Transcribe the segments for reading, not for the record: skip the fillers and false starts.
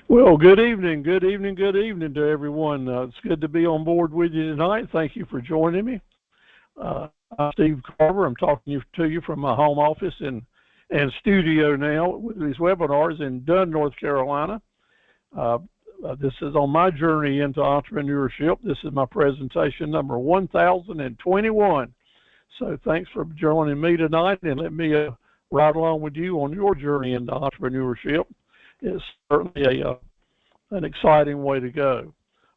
Well, good evening, good evening, good evening to everyone. It's good to be on board with you tonight. Thank you for joining me. I'm Steve Carver. I'm talking to you from my home office and studio now with these webinars in Dunn, North Carolina. Uh, this is on my journey into entrepreneurship. This is my presentation number 1021. So thanks for joining me tonight, and let me ride along with you on your journey into entrepreneurship. It's certainly an exciting way to go.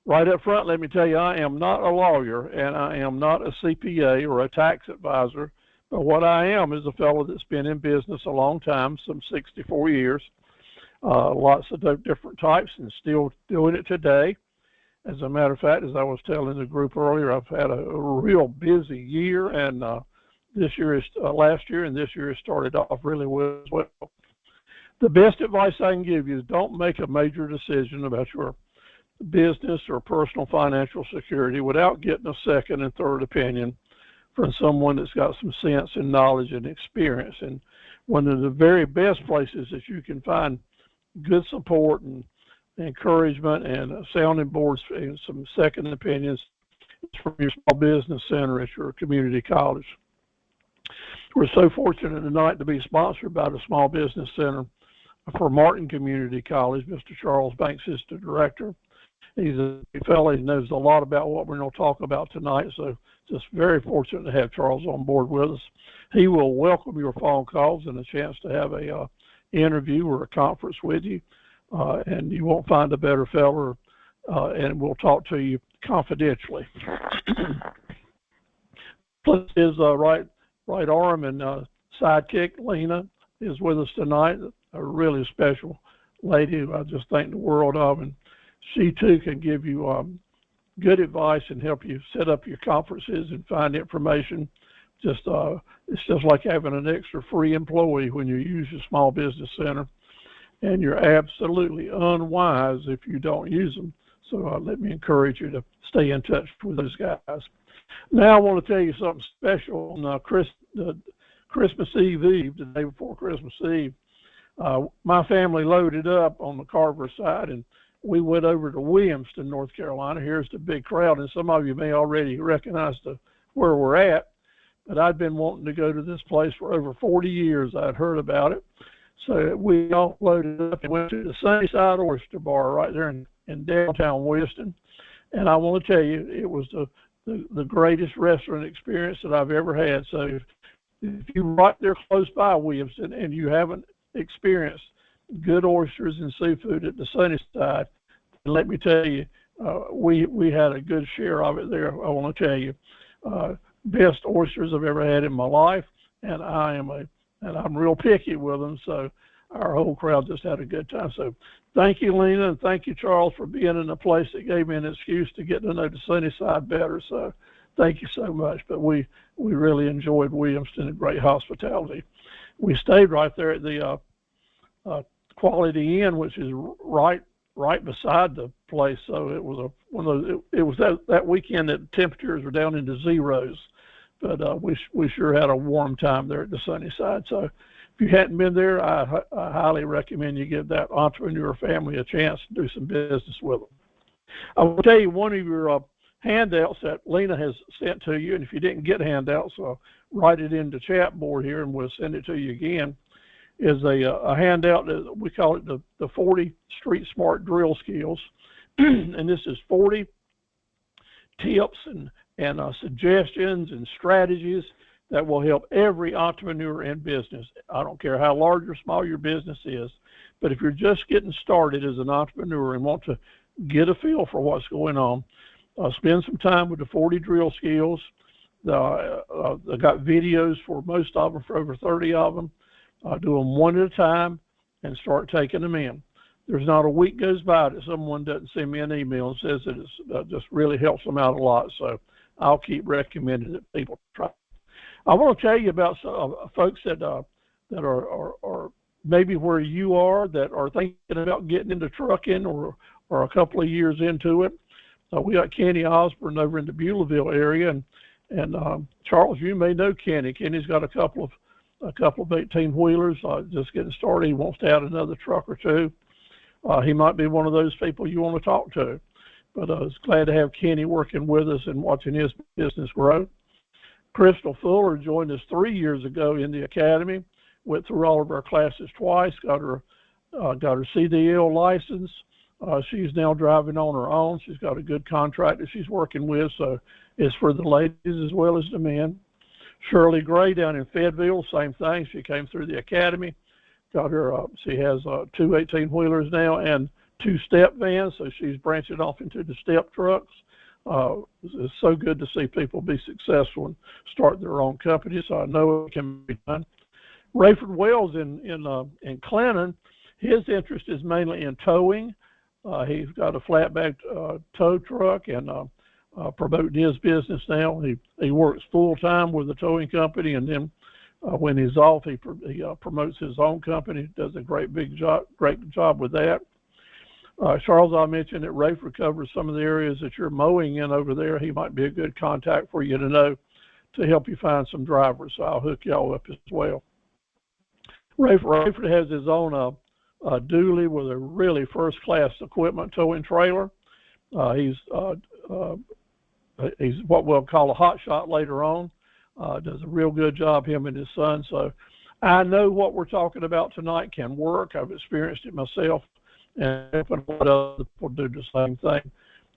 Right up front, let me tell you, I am not a lawyer and I am not a CPA or a tax advisor, but what I am is a fellow that's been in business a long time, some 64 years, lots of different types, and still doing it today. As a matter of fact, as I was telling the group earlier, I've had a real busy year, and this year is last year, and this year has started off really well as well. The best advice I can give you is don't make a major decision about your business or personal financial security without getting a second and third opinion from someone that's got some sense and knowledge and experience. And one of the very best places that you can find good support and encouragement and sounding boards and some second opinions is from your small business center at your community college. We're so fortunate tonight to be sponsored by the Small Business Center for Martin Community College. Mr. Charles Banks is the director. He's a fellow who knows a lot about what we're going to talk about tonight, so just very fortunate to have Charles on board with us. He will welcome your phone calls and a chance to have a interview or a conference with you, and you won't find a better fellow, and we'll talk to you confidentially. Plus his right arm and sidekick, Lena, is with us tonight, a really special lady who I just think the world of, and she too can give you good advice and help you set up your conferences and find information. It's just like having an extra free employee when you use your small business center, and you're absolutely unwise if you don't use them. So let me encourage you to stay in touch with those guys. Now I want to tell you something special on Christmas Eve, the day before Christmas Eve. My family loaded up on the Carver side, and we went over to Williamston, North Carolina. Here's the big crowd, and some of you may already recognize where we're at, but I'd been wanting to go to this place for over 40 years. I'd heard about it. So we all loaded up and went to the Sunnyside Oyster Bar right there in downtown Williamston. And I want to tell you, it was the greatest restaurant experience that I've ever had. So if you're right there close by Williamston and you haven't experienced good oysters and seafood at the Sunnyside, let me tell you, we had a good share of it there. I want to tell you, best oysters I've ever had in my life, and I'm real picky with them. So our whole crowd just had a good time. So thank you, Lena, and thank you, Charles, for being in a place that gave me an excuse to get to know the Sunnyside better. So thank you so much. But we really enjoyed Williamston and great hospitality. We stayed right there at the Quality Inn, which is right beside the place. So it was it was that weekend that temperatures were down into zeros, but we sure had a warm time there at the Sunnyside. So if you hadn't been there, I highly recommend you give that entrepreneur family a chance to do some business with them. I will tell you one of your handouts that Lena has sent to you, and if you didn't get handouts, write it in the chat board here and we'll send it to you again, is a handout that we call it the 40 Street Smart Drill Skills. And this is 40 tips and suggestions and strategies that will help every entrepreneur in business. I don't care how large or small your business is, but if you're just getting started as an entrepreneur and want to get a feel for what's going on, spend some time with the 40 drill skills. I got videos for most of them, for over 30 of them. Do them one at a time and start taking them in. There's not a week goes by that someone doesn't send me an email and says that it just really helps them out a lot. So I'll keep recommending that people try. I want to tell you about some folks that are maybe where you are, that are thinking about getting into trucking or a couple of years into it. We got Kenny Osborne over in the Beulahville area, and Charles, you may know Kenny. Kenny's got a couple of 18-wheelers just getting started. He wants to add another truck or two. he might be one of those people you want to talk to. But I was glad to have Kenny working with us and watching his business grow. Crystal Fuller joined us 3 years ago in the academy, went through all of our classes twice, got her CDL license. She's now driving on her own. She's got a good contract that she's working with, so it's for the ladies as well as the men. Shirley Gray down in Fayetteville, same thing. She came through the academy, got her, she has 2 18-wheelers now and 2 step vans, so she's branching off into the step trucks. It's so good to see people be successful and start their own company, so I know it can be done. Rayford Wells in Clinton, his interest is mainly in towing. He's got a flatbed tow truck and promoting his business now. He works full-time with a towing company, and then when he's off, he promotes his own company, does a great job with that. Charles, I mentioned that Rayford covers some of the areas that you're mowing in over there. He might be a good contact for you to know to help you find some drivers, so I'll hook y'all up as well. Rayford has his own dually with a really first-class equipment towing trailer. He's what we'll call a hot shot later on. Does a real good job, him and his son. So I know what we're talking about tonight can work. I've experienced it myself, and helping a lot of other people do the same thing.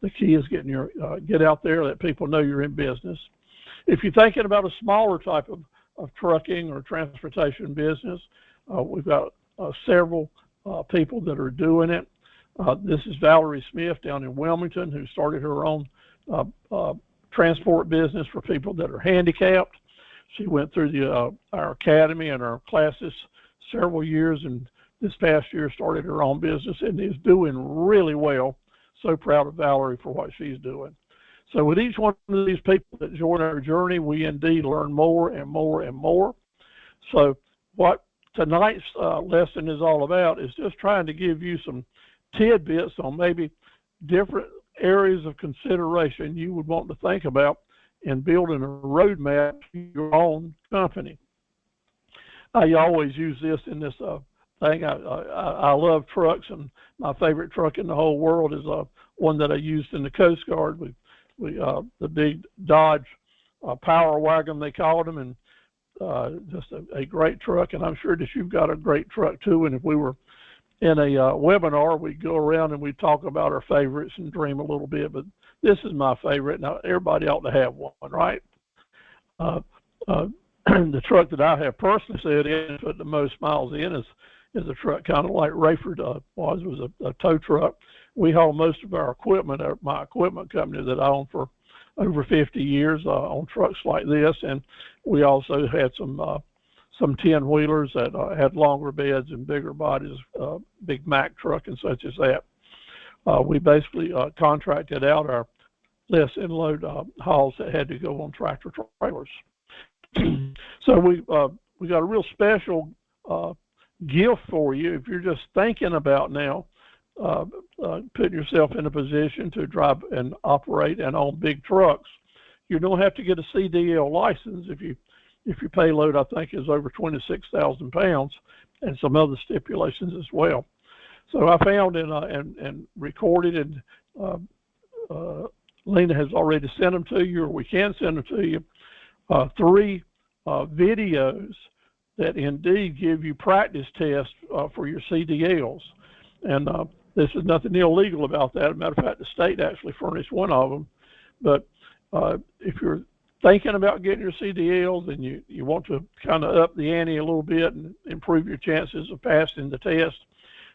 The key is getting get out there, let people know you're in business. If you're thinking about a smaller type of trucking or transportation business, we've got several people that are doing it. This is Valerie Smith down in Wilmington, who started her own transport business for people that are handicapped. She went through our academy and our classes several years, and this past year started her own business and is doing really well. So proud of Valerie for what she's doing. So with each one of these people that join our journey, we indeed learn more and more and more. So what tonight's lesson is all about is just trying to give you some tidbits on maybe different areas of consideration you would want to think about in building a roadmap to your own company. I always use this in this thing. I love trucks, and my favorite truck in the whole world is one that I used in the Coast Guard. The big Dodge Power Wagon, they called them, and just a great truck. And I'm sure that you've got a great truck too. And if we were in a webinar, we'd go around and we'd talk about our favorites and dream a little bit. But this is my favorite. Now, everybody ought to have one, right? The truck that I have personally said in put the most miles in is a truck kind of like Rayford was a tow truck. We haul most of our equipment, my equipment company that I own for over 50 years on trucks like this, and we also had some 10-wheelers that had longer beds and bigger bodies, big Mack truck and such as that. We basically contracted out our less in-load hauls that had to go on tractor trailers. So we got a real special gift for you if you're just thinking about now putting yourself in a position to drive and operate and own big trucks. You don't have to get a CDL license if your payload, I think, is over 26,000 pounds, and some other stipulations as well. So I found and recorded, and Lena has already sent them to you, or we can send them to you, 3 videos that indeed give you practice tests for your CDLs. And this is nothing illegal about that. As a matter of fact, the state actually furnished one of them. But if you're thinking about getting your CDLs and you want to kind of up the ante a little bit and improve your chances of passing the test,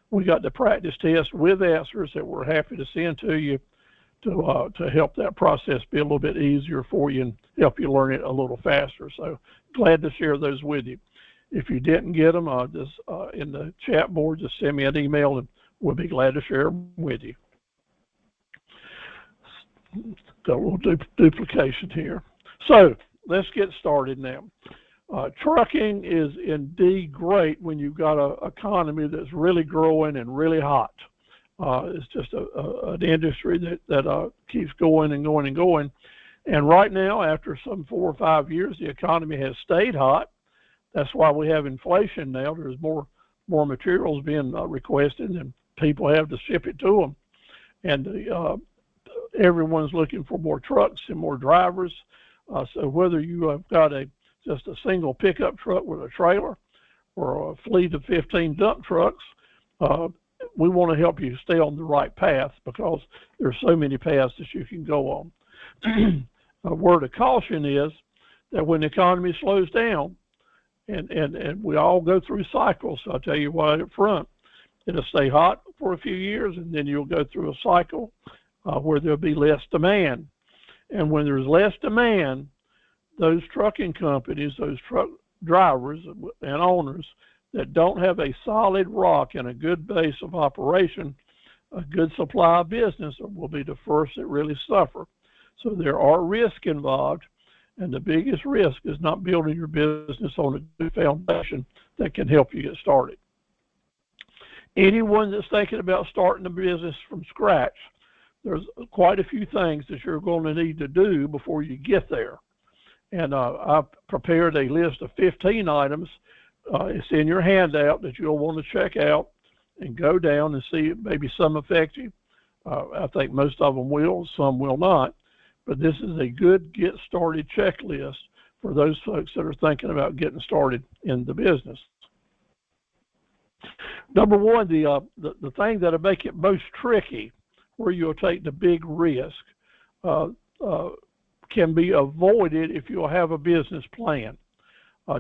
we got the practice test with answers that we're happy to send to you to help that process be a little bit easier for you and help you learn it a little faster. So glad to share those with you. If you didn't get them, just in the chat board, just send me an email and we'll be glad to share them with you. Got a little duplication here. So let's get started now. Trucking is indeed great when you've got an economy that's really growing and really hot. It's just an industry that keeps going and going and going. And right now, after some 4 or 5 years, the economy has stayed hot. That's why we have inflation now. There's more materials being requested, and people have to ship it to them. And everyone's looking for more trucks and more drivers. So whether you have got just a single pickup truck with a trailer or a fleet of 15 dump trucks, we want to help you stay on the right path, because there's so many paths that you can go on. A word of caution is that when the economy slows down, and we all go through cycles, so I'll tell you what up front, it'll stay hot for a few years, and then you'll go through a cycle where there'll be less demand. And when there's less demand, those trucking companies, those truck drivers and owners that don't have a solid rock and a good base of operation, a good supply of business, will be the first that really suffer. So there are risks involved, and the biggest risk is not building your business on a good foundation that can help you get started. Anyone that's thinking about starting a business from scratch, there's quite a few things that you're going to need to do before you get there. And I've prepared a list of 15 items. It's in your handout that you'll want to check out and go down and see if maybe some affect you. I think most of them will, some will not. But this is a good get started checklist for those folks that are thinking about getting started in the business. Number one, the thing that'll make it most tricky, where you'll take the big risk, can be avoided if you'll have a business plan.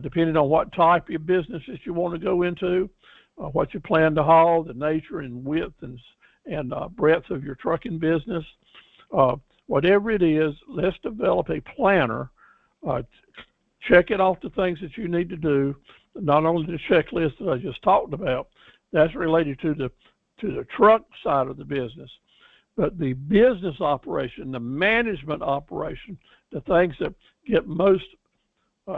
Depending on what type of business that you want to go into, what you plan to haul, the nature and width and breadth of your trucking business, whatever it is, let's develop a planner. Check it off the things that you need to do, not only the checklist that I just talked about. That's related to the truck side of the business, but the business operation, the management operation, the things that get most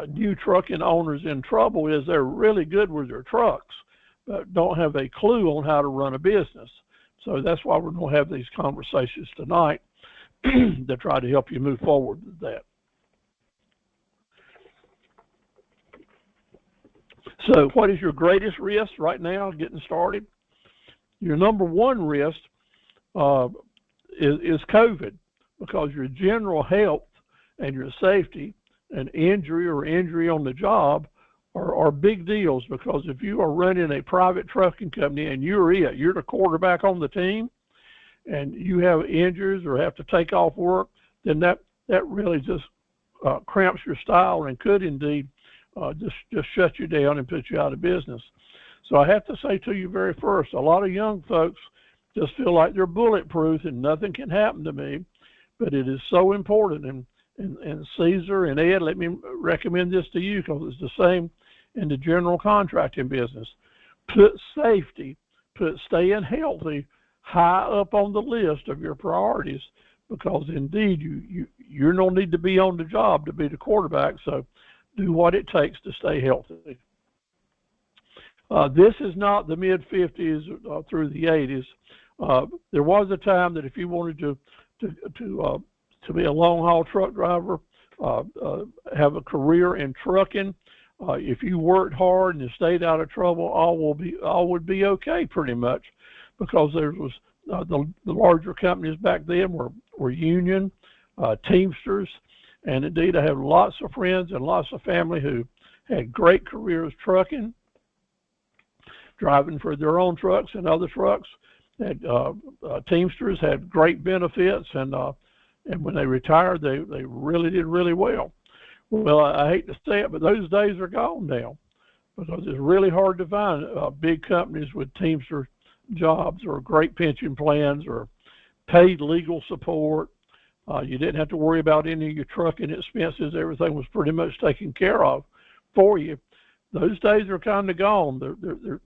new trucking owners in trouble is they're really good with their trucks, but don't have a clue on how to run a business. So that's why we're going to have these conversations tonight to try to help you move forward with that. So what is your greatest risk right now getting started? Your number one risk is COVID, because your general health and your safety and injury on the job are big deals. Because if you are running a private trucking company and you're the quarterback on the team, and you have injuries or have to take off work, then that really just cramps your style and could indeed just shut you down and put you out of business. So I have to say to you very first, a lot of young folks just feel like they're bulletproof and nothing can happen to me, but it is so important. And Caesar and Ed, let me recommend this to you, because it's the same in the general contracting business. Put safety, put staying healthy high up on the list of your priorities, because indeed you don't need to be on the job to be the quarterback. So do what it takes to stay healthy. This is not the mid-50s through the 80s. There was a time that if you wanted to be a long-haul truck driver, have a career in trucking, if you worked hard and stayed out of trouble, all would be okay pretty much, because there was the larger companies back then were union, Teamsters, and indeed I have lots of friends and lots of family who had great careers trucking, driving for their own trucks and other trucks. And Teamsters had great benefits, and when they retired, they really did really well. Well, I hate to say it, but those days are gone now, because it's really hard to find big companies with Teamster jobs or great pension plans or paid legal support. You didn't have to worry about any of your trucking expenses. Everything was pretty much taken care of for you. Those days are kind of gone.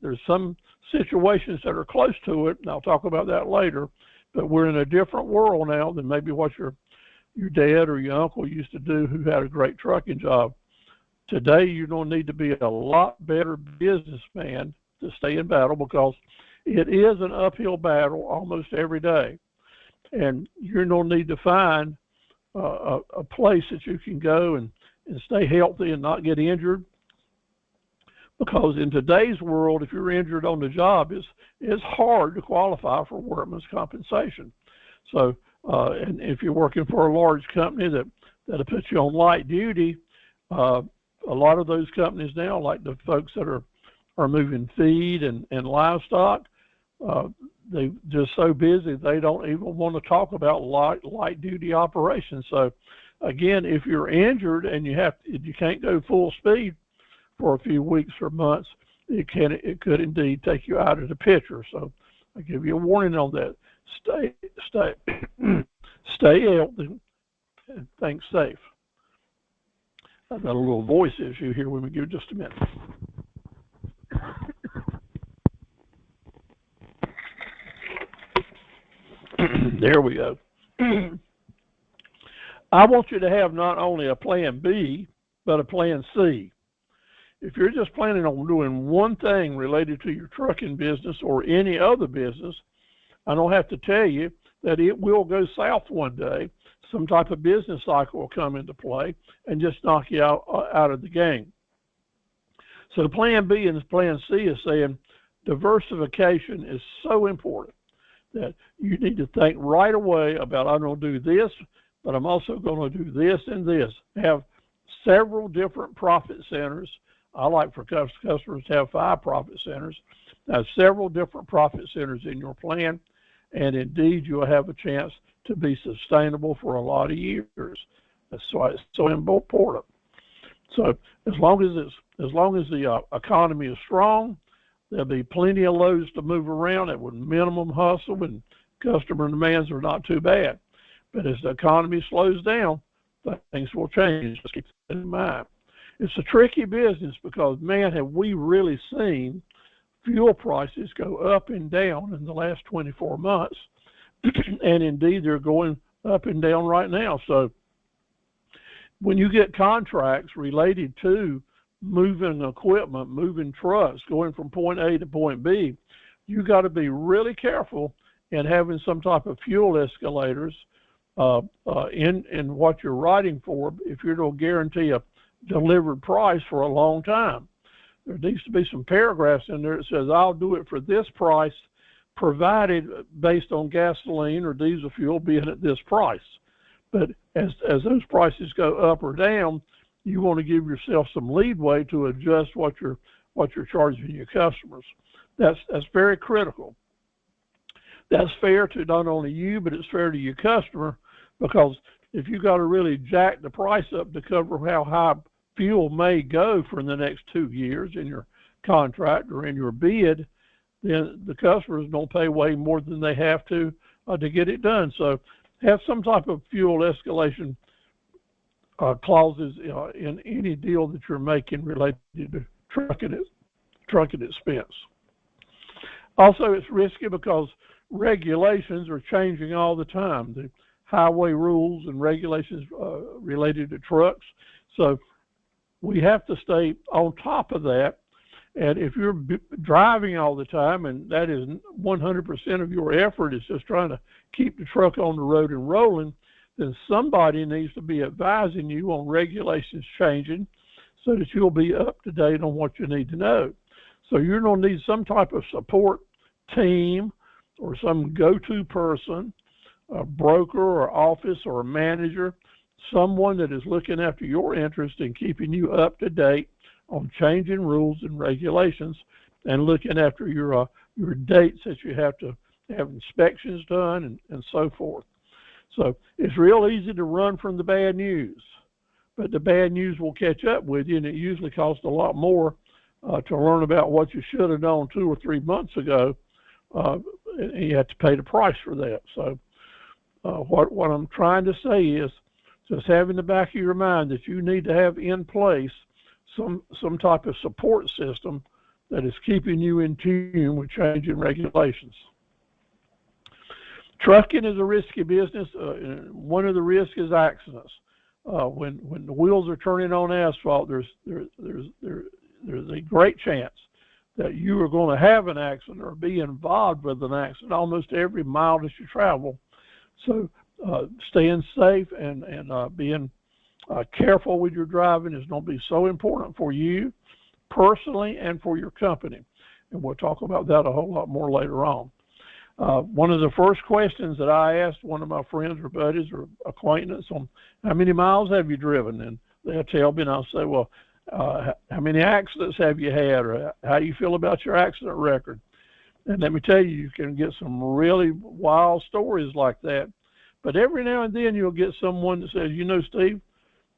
There's some situations that are close to it, and I'll talk about that later, but we're in a different world now than maybe what your dad or your uncle used to do, who had a great trucking job. Today, you're going to need to be a lot better businessman to stay in battle, because it is an uphill battle almost every day. And you're going to need to find a place that you can go and stay healthy and not get injured. because in today's world, if you're injured on the job, it's hard to qualify for workman's compensation. So, and if you're working for a large company that'll put you on light duty, a lot of those companies now, like the folks that are moving feed and livestock, they're just so busy they don't even want to talk about light duty operations. So again, if you're injured and you can't go full speed for a few weeks or months, it could indeed take you out of the picture. So I give you a warning on that. Stay stay healthy and think safe. I've got a little voice issue here. Let me give just a minute. There we go. I want you to have not only a plan B, but a plan C. If you're just planning on doing one thing related to your trucking business or any other business, I don't have to tell you that it will go south one day. Some type of business cycle will come into play and just knock you out of the game. So plan B and plan C is saying diversification is so important that you need to think right away about, I'm going to do this, but I'm also going to do this and this. Have several different profit centers. I like for customers to have 5 profit centers. Have several different profit centers in your plan, and indeed you'll have a chance to be sustainable for a lot of years. That's why it's so important. So as long as the economy is strong, there'll be plenty of loads to move around at with minimum hustle, and customer demands are not too bad. But as the economy slows down, things will change. Just keep that in mind. It's a tricky business because, man, have we really seen fuel prices go up and down in the last 24 months. And indeed, they're going up and down right now. So when you get contracts related to moving equipment, moving trucks, going from point A to point B, you got to be really careful in having some type of fuel escalators in what you're writing for if you're going to guarantee a delivered price for a long time. There needs to be some paragraphs in there that says, I'll do it for this price, provided based on gasoline or diesel fuel being at this price. But as those prices go up or down, you want to give yourself some leeway to adjust what you're charging your customers. That's very critical. That's fair to not only you, but it's fair to your customer, because if you got to really jack the price up to cover how high fuel may go for the next 2 years in your contract or in your bid, then the customers don't pay way more than they have to get it done. So have some type of fuel escalation clauses in any deal that you're making related to trucking expense. Also, it's risky because regulations are changing all the time. The highway rules and regulations related to trucks. So we have to stay on top of that. And if you're driving all the time, and that is 100% of your effort is just trying to keep the truck on the road and rolling, then somebody needs to be advising you on regulations changing so that you'll be up to date on what you need to know. So you're going to need some type of support team or some go-to person, a broker or office or a manager, someone that is looking after your interest and keeping you up to date on changing rules and regulations, and looking after your dates that you have to have inspections done and so forth. So it's real easy to run from the bad news, but the bad news will catch up with you, and it usually costs a lot more to learn about what you should have known 2 or 3 months ago, and you have to pay the price for that. So what I'm trying to say is just have in the back of your mind that you need to have in place some type of support system that is keeping you in tune with changing regulations. Trucking is a risky business. One of the risks is accidents. When the wheels are turning on asphalt, there's a great chance that you are going to have an accident or be involved with an accident almost every mile that you travel. So staying safe and being careful with your driving is going to be so important for you personally and for your company. And we'll talk about that a whole lot more later on. One of the first questions that I asked one of my friends or buddies or acquaintances on, how many miles have you driven? And they'll tell me, and I'll say, well, how many accidents have you had? Or how do you feel about your accident record? And let me tell you, you can get some really wild stories like that. But every now and then you'll get someone that says, you know, Steve,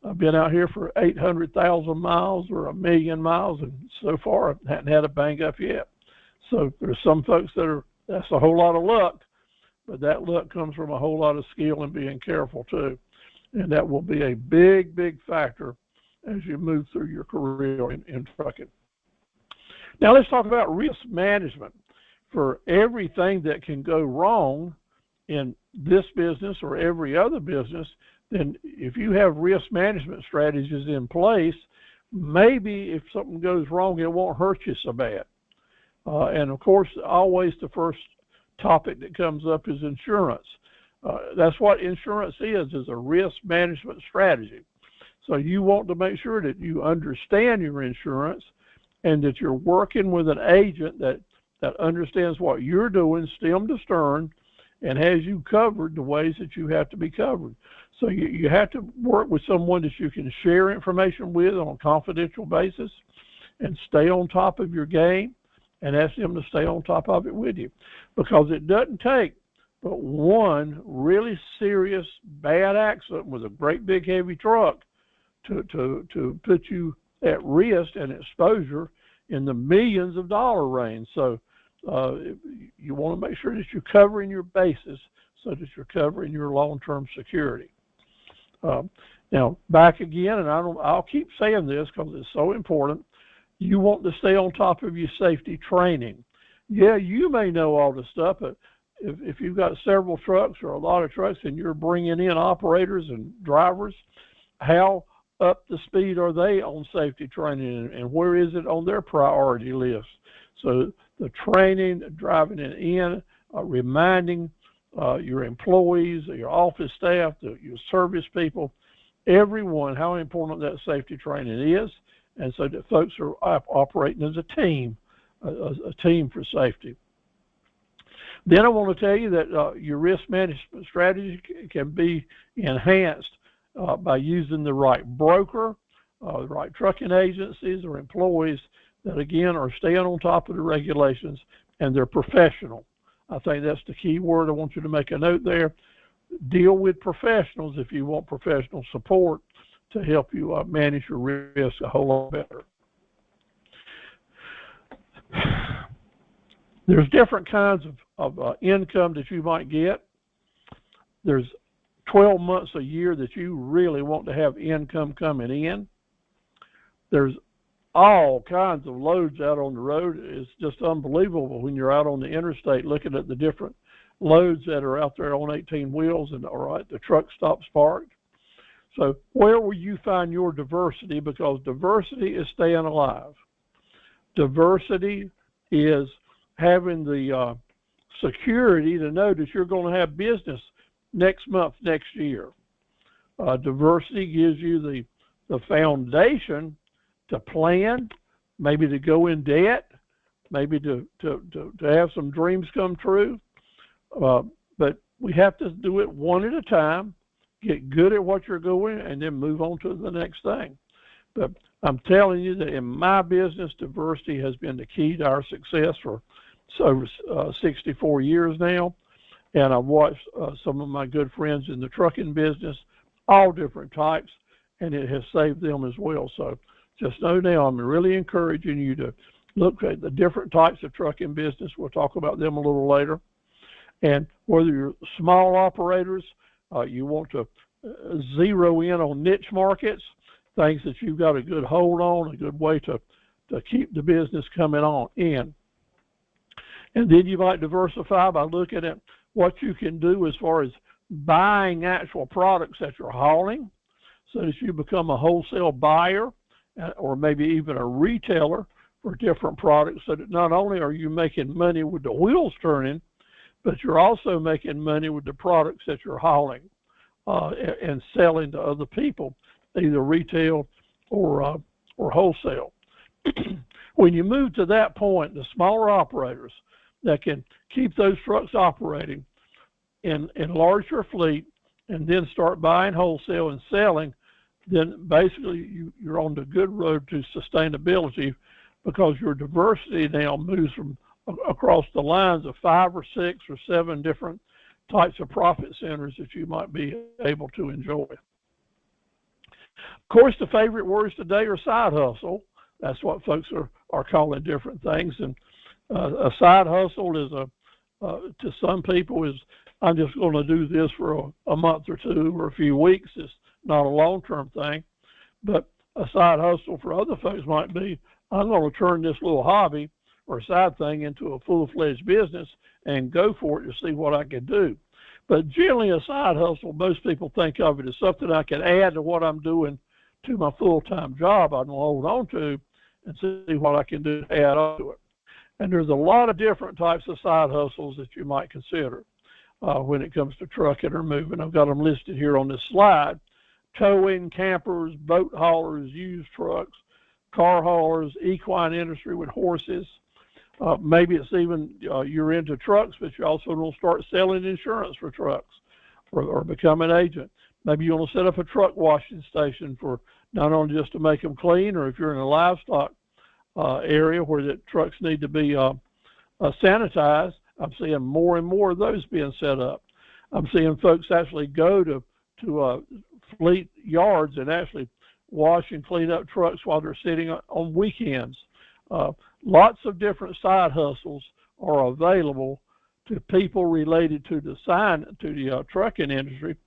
I've been out here for 800,000 miles or 1,000,000 miles, and so far I haven't had a bang up yet. So there's some folks that's a whole lot of luck, but that luck comes from a whole lot of skill and being careful too. And that will be a big, big factor as you move through your career in trucking. Now let's talk about risk management. For everything that can go wrong in this business or every other business, then if you have risk management strategies in place, maybe if something goes wrong, it won't hurt you so bad. And of course, always the first topic that comes up is insurance. That's what insurance is a risk management strategy. So you want to make sure that you understand your insurance and that you're working with an agent that understands what you're doing stem to stern and has you covered the ways that you have to be covered. So you have to work with someone that you can share information with on a confidential basis and stay on top of your game and ask them to stay on top of it with you. Because it doesn't take but one really serious bad accident with a great big heavy truck to put you at risk and exposure in the millions of dollar range. So you want to make sure that you're covering your bases so that you're covering your long-term security. Now, back again, and I'll keep saying this because it's so important, you want to stay on top of your safety training. Yeah, you may know all the stuff, but if you've got several trucks or a lot of trucks and you're bringing in operators and drivers, how up to speed are they on safety training and where is it on their priority list? So the training, driving it in, reminding your employees, your office staff, your service people, everyone how important that safety training is, and so that folks are operating as a team for safety. Then I want to tell you that your risk management strategy can be enhanced by using the right broker, the right trucking agencies or employees that, again, are staying on top of the regulations and they're professional. I think that's the key word. I want you to make a note there. Deal with professionals if you want professional support to help you manage your risk a whole lot better. There's different kinds of income that you might get. There's 12 months a year that you really want to have income coming in. There's all kinds of loads out on the road. It's just unbelievable when you're out on the interstate looking at the different loads that are out there on 18 wheels and are at the truck stops parked. So where will you find your diversity? Because diversity is staying alive. Diversity is having the security to know that you're going to have business next month, next year. Diversity gives you the foundation to plan, maybe to go in debt, maybe to have some dreams come true. But we have to do it one at a time, get good at what you're doing, and then move on to the next thing. But I'm telling you that in my business, diversity has been the key to our success for over 64 years now. And I've watched some of my good friends in the trucking business, all different types, and it has saved them as well. So just know now, I'm really encouraging you to look at the different types of trucking business. We'll talk about them a little later. And whether you're small operators, you want to zero in on niche markets, things that you've got a good hold on, a good way to keep the business coming on in. And then you might diversify by looking at what you can do as far as buying actual products that you're hauling so that you become a wholesale buyer or maybe even a retailer for different products, so that not only are you making money with the wheels turning, but you're also making money with the products that you're hauling and selling to other people, either retail or wholesale. When you move to that point, the smaller operators that can keep those trucks operating, enlarge your fleet, and then start buying wholesale and selling, then basically you're on the good road to sustainability, because your diversity now moves from across the lines of 5 or 6 or 7 different types of profit centers that you might be able to enjoy. Of course, the favorite words today are side hustle. That's what folks are calling different things. And a side hustle is to some people is, I'm just going to do this for a month or 2 or a few weeks. It's not a long-term thing. But a side hustle for other folks might be, I'm going to turn this little hobby or side thing into a full-fledged business and go for it to see what I can do. But generally, a side hustle, most people think of it as something I can add to what I'm doing to my full-time job. I can hold on to and see what I can do to add on to it. And there's a lot of different types of side hustles that you might consider when it comes to trucking or moving. I've got them listed here on this slide: towing, campers, boat haulers, used trucks, car haulers, equine industry with horses. Maybe it's even you're into trucks, but you also want to start selling insurance for trucks or become an agent. Maybe you want to set up a truck washing station for not only just to make them clean, or if you're in a livestock area where the trucks need to be sanitized. I'm seeing more and more of those being set up. I'm seeing folks actually go to fleet yards and actually wash and clean up trucks while they're sitting on weekends. Lots of different side hustles are available to people related to the trucking industry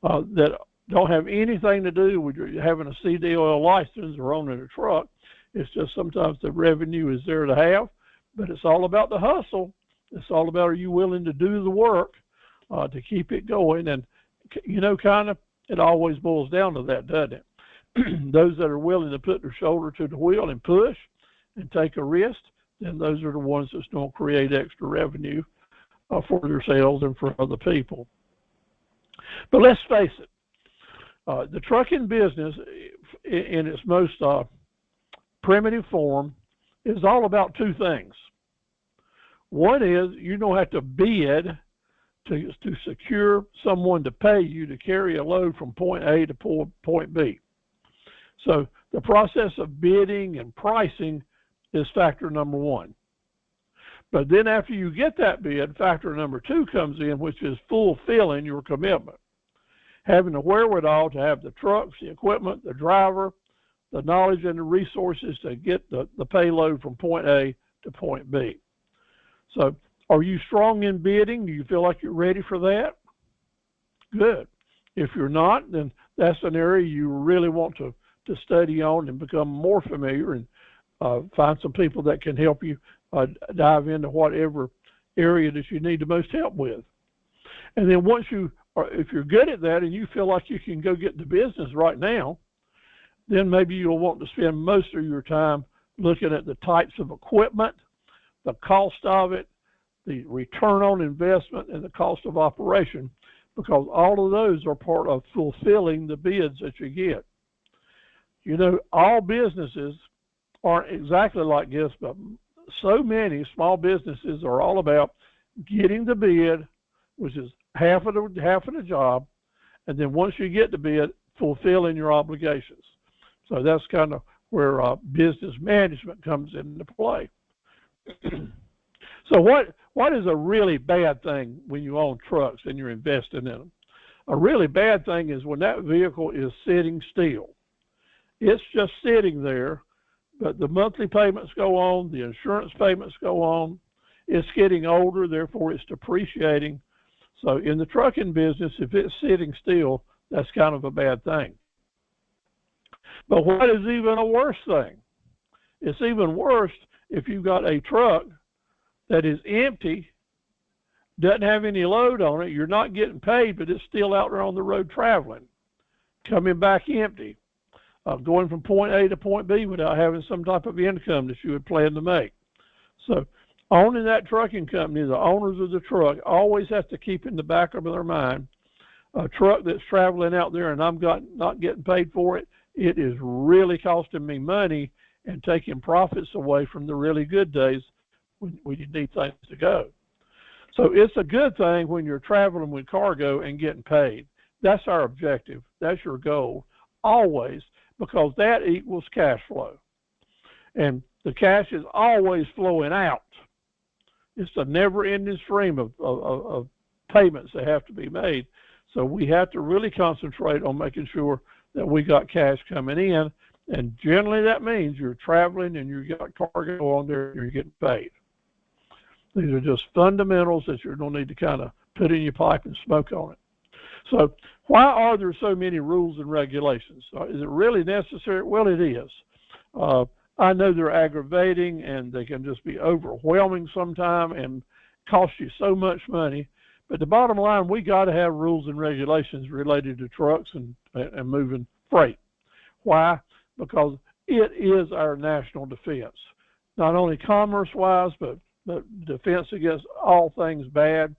that don't have anything to do with having a CDL license or owning a truck. It's just sometimes the revenue is there to have, but it's all about the hustle. It's all about, are you willing to do the work to keep it going? And, kind of, it always boils down to that, doesn't it? Those that are willing to put their shoulder to the wheel and push and take a risk, then those are the ones that's going to create extra revenue for themselves and for other people. But let's face it, the trucking business in its most primitive form is all about 2 things. One is you don't have to bid to secure someone to pay you to carry a load from point A to point B. So the process of bidding and pricing is factor number 1. But then after you get that bid, factor number 2 comes in, which is fulfilling your commitment. Having the wherewithal to have the trucks, the equipment, the driver, the knowledge and the resources to get the payload from point A to point B. So are you strong in bidding? Do you feel like you're ready for that? Good. If you're not, then that's an area you really want to study on and become more familiar, and find some people that can help you dive into whatever area that you need the most help with. And then if you're good at that and you feel like you can go get the business right now, then maybe you'll want to spend most of your time looking at the types of equipment, the cost of it, the return on investment, and the cost of operation, because all of those are part of fulfilling the bids that you get. All businesses aren't exactly like this, but so many small businesses are all about getting the bid, which is half of the job, and then once you get the bid, fulfilling your obligations. So that's kind of where business management comes into play. So what is a really bad thing when you own trucks and you're investing in them? A really bad thing is when that vehicle is sitting still. It's just sitting there, but the monthly payments go on, the insurance payments go on. It's getting older, therefore it's depreciating. So in the trucking business, if it's sitting still, that's kind of a bad thing. But what is even a worse thing? It's even worse if you've got a truck that is empty, doesn't have any load on it, you're not getting paid, but it's still out there on the road traveling, coming back empty, going from point A to point B without having some type of income that you had planned to make. So owning that trucking company, the owners of the truck always have to keep in the back of their mind, a truck that's traveling out there and I'm not getting paid for it, it is really costing me money, and taking profits away from the really good days when you need things to go. So it's a good thing when you're traveling with cargo and getting paid. That's our objective. That's your goal, always, because that equals cash flow. And the cash is always flowing out. It's a never-ending stream of payments that have to be made. So we have to really concentrate on making sure that we got cash coming in. And generally that means you're traveling and you got cargo on there and you're getting paid. These are just fundamentals that you're going to need to kind of put in your pipe and smoke on it. So why are there so many rules and regulations? Is it really necessary? Well, it is. I know they're aggravating and they can just be overwhelming sometimes and cost you so much money. But the bottom line, we got to have rules and regulations related to trucks and moving freight. Why? Because it is our national defense, not only commerce-wise, but defense against all things bad.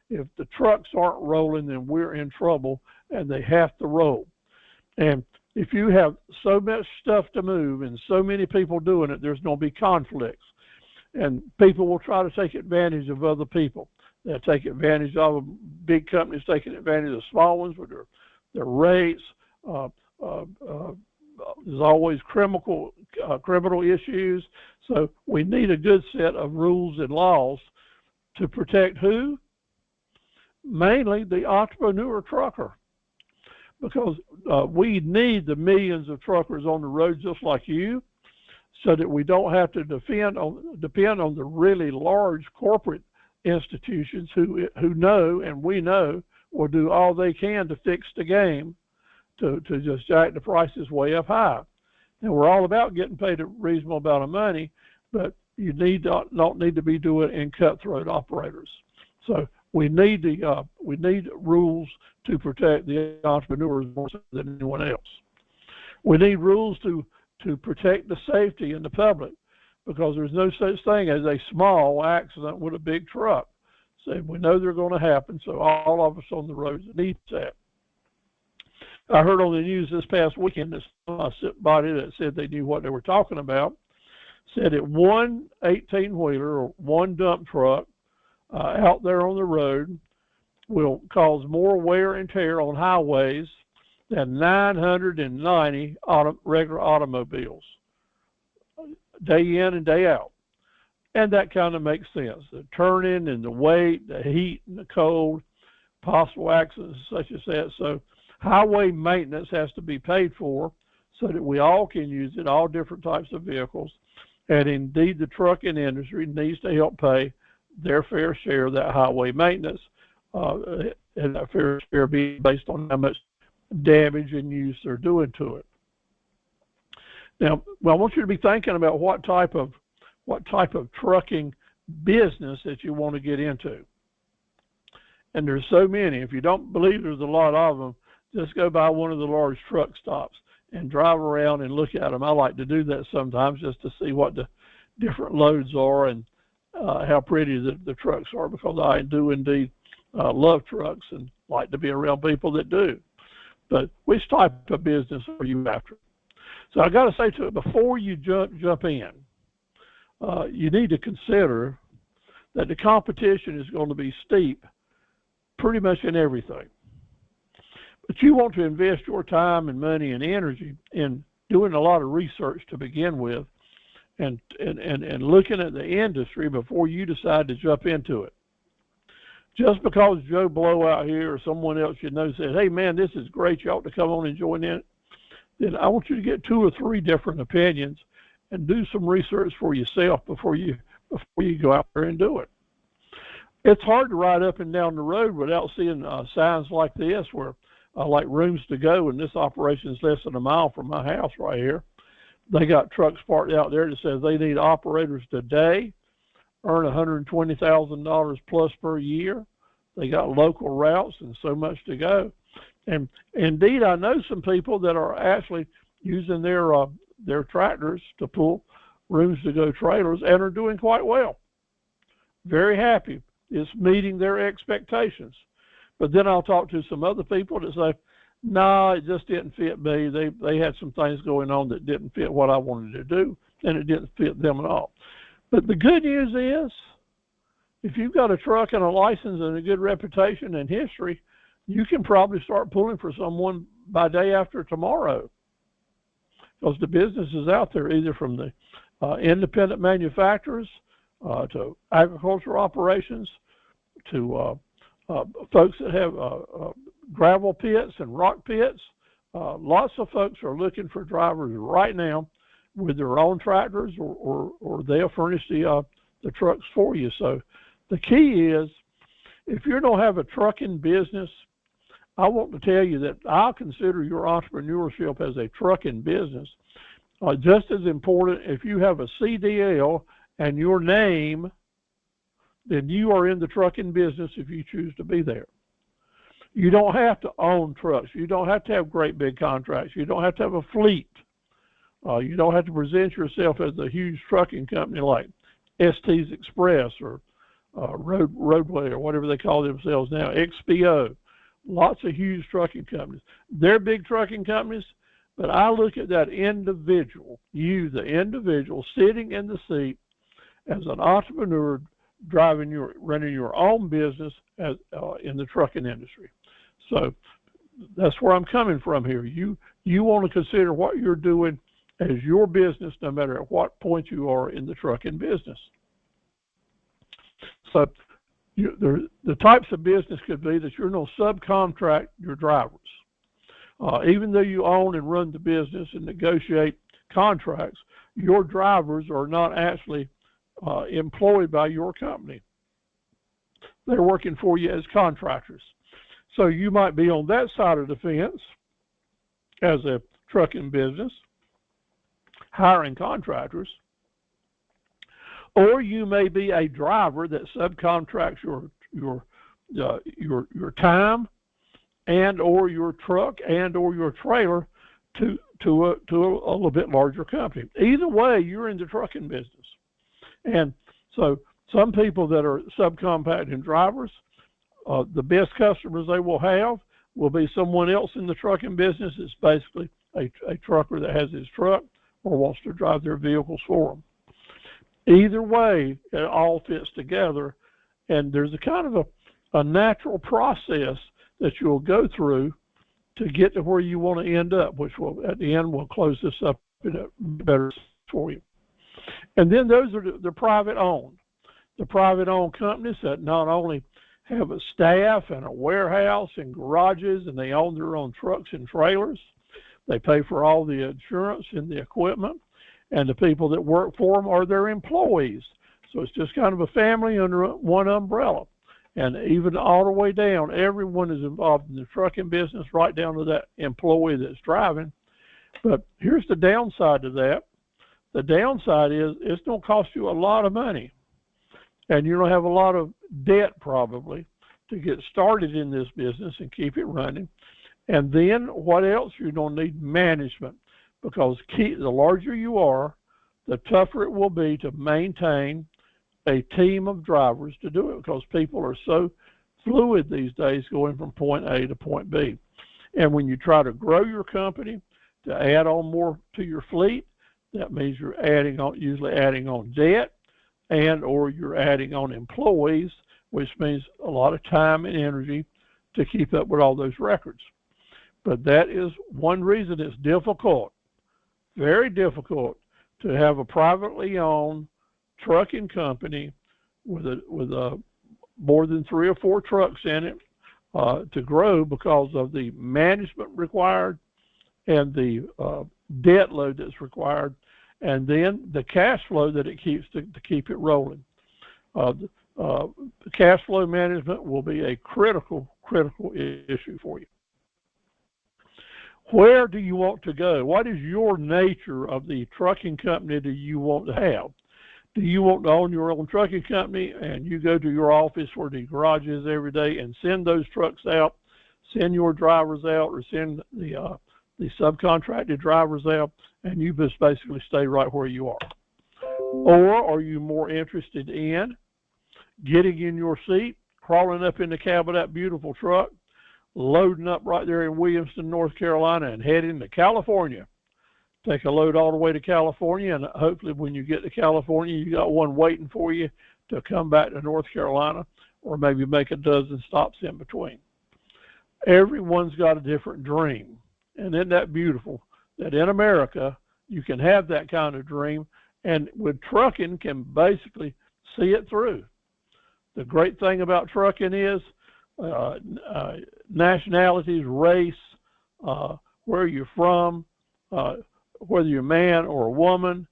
If the trucks aren't rolling, then we're in trouble, and they have to roll. And if you have so much stuff to move and so many people doing it, there's going to be conflicts. And people will try to take advantage of other people. They'll take advantage of big companies taking advantage of small ones with their rates. There's always criminal issues. So we need a good set of rules and laws to protect who? Mainly the entrepreneur trucker. Because we need the millions of truckers on the road just like you, so that we don't have to depend on the really large corporate institutions who know, and we know, will do all they can to fix the game to just jack the prices way up high. And we're all about getting paid a reasonable amount of money, but you don't need to be doing it in cutthroat operators. So we need rules to protect the entrepreneurs more so than anyone else. We need rules to protect the safety in the public, because there's no such thing as a small accident with a big truck. So we know they're going to happen, so all of us on the roads need that. I heard on the news this past weekend that somebody that said they knew what they were talking about said that one 18-wheeler or one dump truck out there on the road will cause more wear and tear on highways than 990 regular automobiles, day in and day out. And that kind of makes sense. The turning and the weight, the heat and the cold, possible accidents such as that. So highway maintenance has to be paid for so that we all can use it, all different types of vehicles. And indeed, the trucking industry needs to help pay their fair share of that highway maintenance, and that fair share being based on how much damage and use they're doing to it. Now, I want you to be thinking about what type of trucking business that you want to get into. And there's so many. If you don't believe there's a lot of them, just go by one of the large truck stops and drive around and look at them. I like to do that sometimes just to see what the different loads are and how pretty the trucks are, because I do indeed love trucks and like to be around people that do. But which type of business are you after? So I got to say to it, before you jump in, you need to consider that the competition is going to be steep pretty much in everything. But you want to invest your time and money and energy in doing a lot of research to begin with, and looking at the industry before you decide to jump into it. Just because Joe Blow out here or someone else you know says, hey man, this is great, you ought to come on and join in, then I want you to get 2 or 3 different opinions and do some research for yourself before you go out there and do it. It's hard to ride up and down the road without seeing signs like this, where like Rooms to Go, and this operation is less than a mile from my house right here. They got trucks parked out there that says they need operators today, earn $120,000 plus per year. They got local routes and so much to go. And indeed, I know some people that are actually using their tractors to pull Rooms to Go trailers and are doing quite well. Very happy. It's meeting their expectations. But then I'll talk to some other people that say, no, it just didn't fit me. They had some things going on that didn't fit what I wanted to do. and it didn't fit them at all. But the good news is, if you've got a truck and a license and a good reputation and history, you can probably start pulling for someone by day after tomorrow, because the business is out there, either from the independent manufacturers to agricultural operations to folks that have gravel pits and rock pits. Lots of folks are looking for drivers right now with their own tractors, or they'll furnish the trucks for you. So the key is, if you don't have a trucking business, I want to tell you that I'll consider your entrepreneurship as a trucking business. Just as important, if you have a CDL and your name, then you are in the trucking business if you choose to be there. You don't have to own trucks. You don't have to have great big contracts. You don't have to have a fleet. You don't have to present yourself as a huge trucking company like ST's Express or Roadway or whatever they call themselves now, XPO. Lots of huge trucking companies. They're big trucking companies, but I look at that individual, you, the individual, sitting in the seat as an entrepreneur, running your own business as in the trucking industry. So that's where I'm coming from here. You want to consider what you're doing as your business, no matter at what point you are in the trucking business. So the types of business could be that you're no subcontract your drivers. Even though you own and run the business and negotiate contracts, your drivers are not actually employed by your company. They're working for you as contractors. So you might be on that side of the fence as a trucking business, hiring contractors, or you may be a driver that subcontracts your time and or your truck and or your trailer to a little bit larger company. Either way, you're in the trucking business. And so some people that are subcontracting drivers, the best customers they will have will be someone else in the trucking business that's basically a trucker that has his truck or wants to drive their vehicles for them. Either way, it all fits together, and there's a kind of a natural process that you'll go through to get to where you want to end up, which will, at the end, will close this up in a better for you. And then those are the private owned. The private owned companies that not only have a staff and a warehouse and garages, and they own their own trucks and trailers. They pay for all the insurance and the equipment, and the people that work for them are their employees. So it's just kind of a family under one umbrella. And even all the way down, everyone is involved in the trucking business, right down to that employee that's driving. But here's the downside to that. The downside is it's going to cost you a lot of money. And you're going to have a lot of debt probably to get started in this business and keep it running. And then what else? You're going to need management, because the larger you are, the tougher it will be to maintain a team of drivers to do it, because people are so fluid these days, going from point A to point B. And when you try to grow your company to add on more to your fleet, that means you're usually adding on debt, and or you're adding on employees, which means a lot of time and energy to keep up with all those records. But that is one reason it's difficult, very difficult, to have a privately owned trucking company with more than 3 or 4 trucks in it to grow, because of the management required and the debt load that's required, and then the cash flow that it keeps to keep it rolling. The cash flow management will be a critical issue for you. Where do you want to go? What is your nature of the trucking company do you want to have? Do you want to own your own trucking company and you go to your office where the garage is every day and send those trucks out, send your drivers out, or send the subcontracted drivers out, and you just basically stay right where you are? Or are you more interested in getting in your seat, crawling up in the cab of that beautiful truck, loading up right there in Williamston, North Carolina, and heading to California take a load all the way to California, and hopefully when you get to California, you got one waiting for you to come back to North Carolina, or maybe make a dozen stops in between. Everyone's got a different dream. And isn't that beautiful that in America, you can have that kind of dream, and with trucking can basically see it through. The great thing about trucking is nationalities, race, where you're from, whether you're a man or a woman.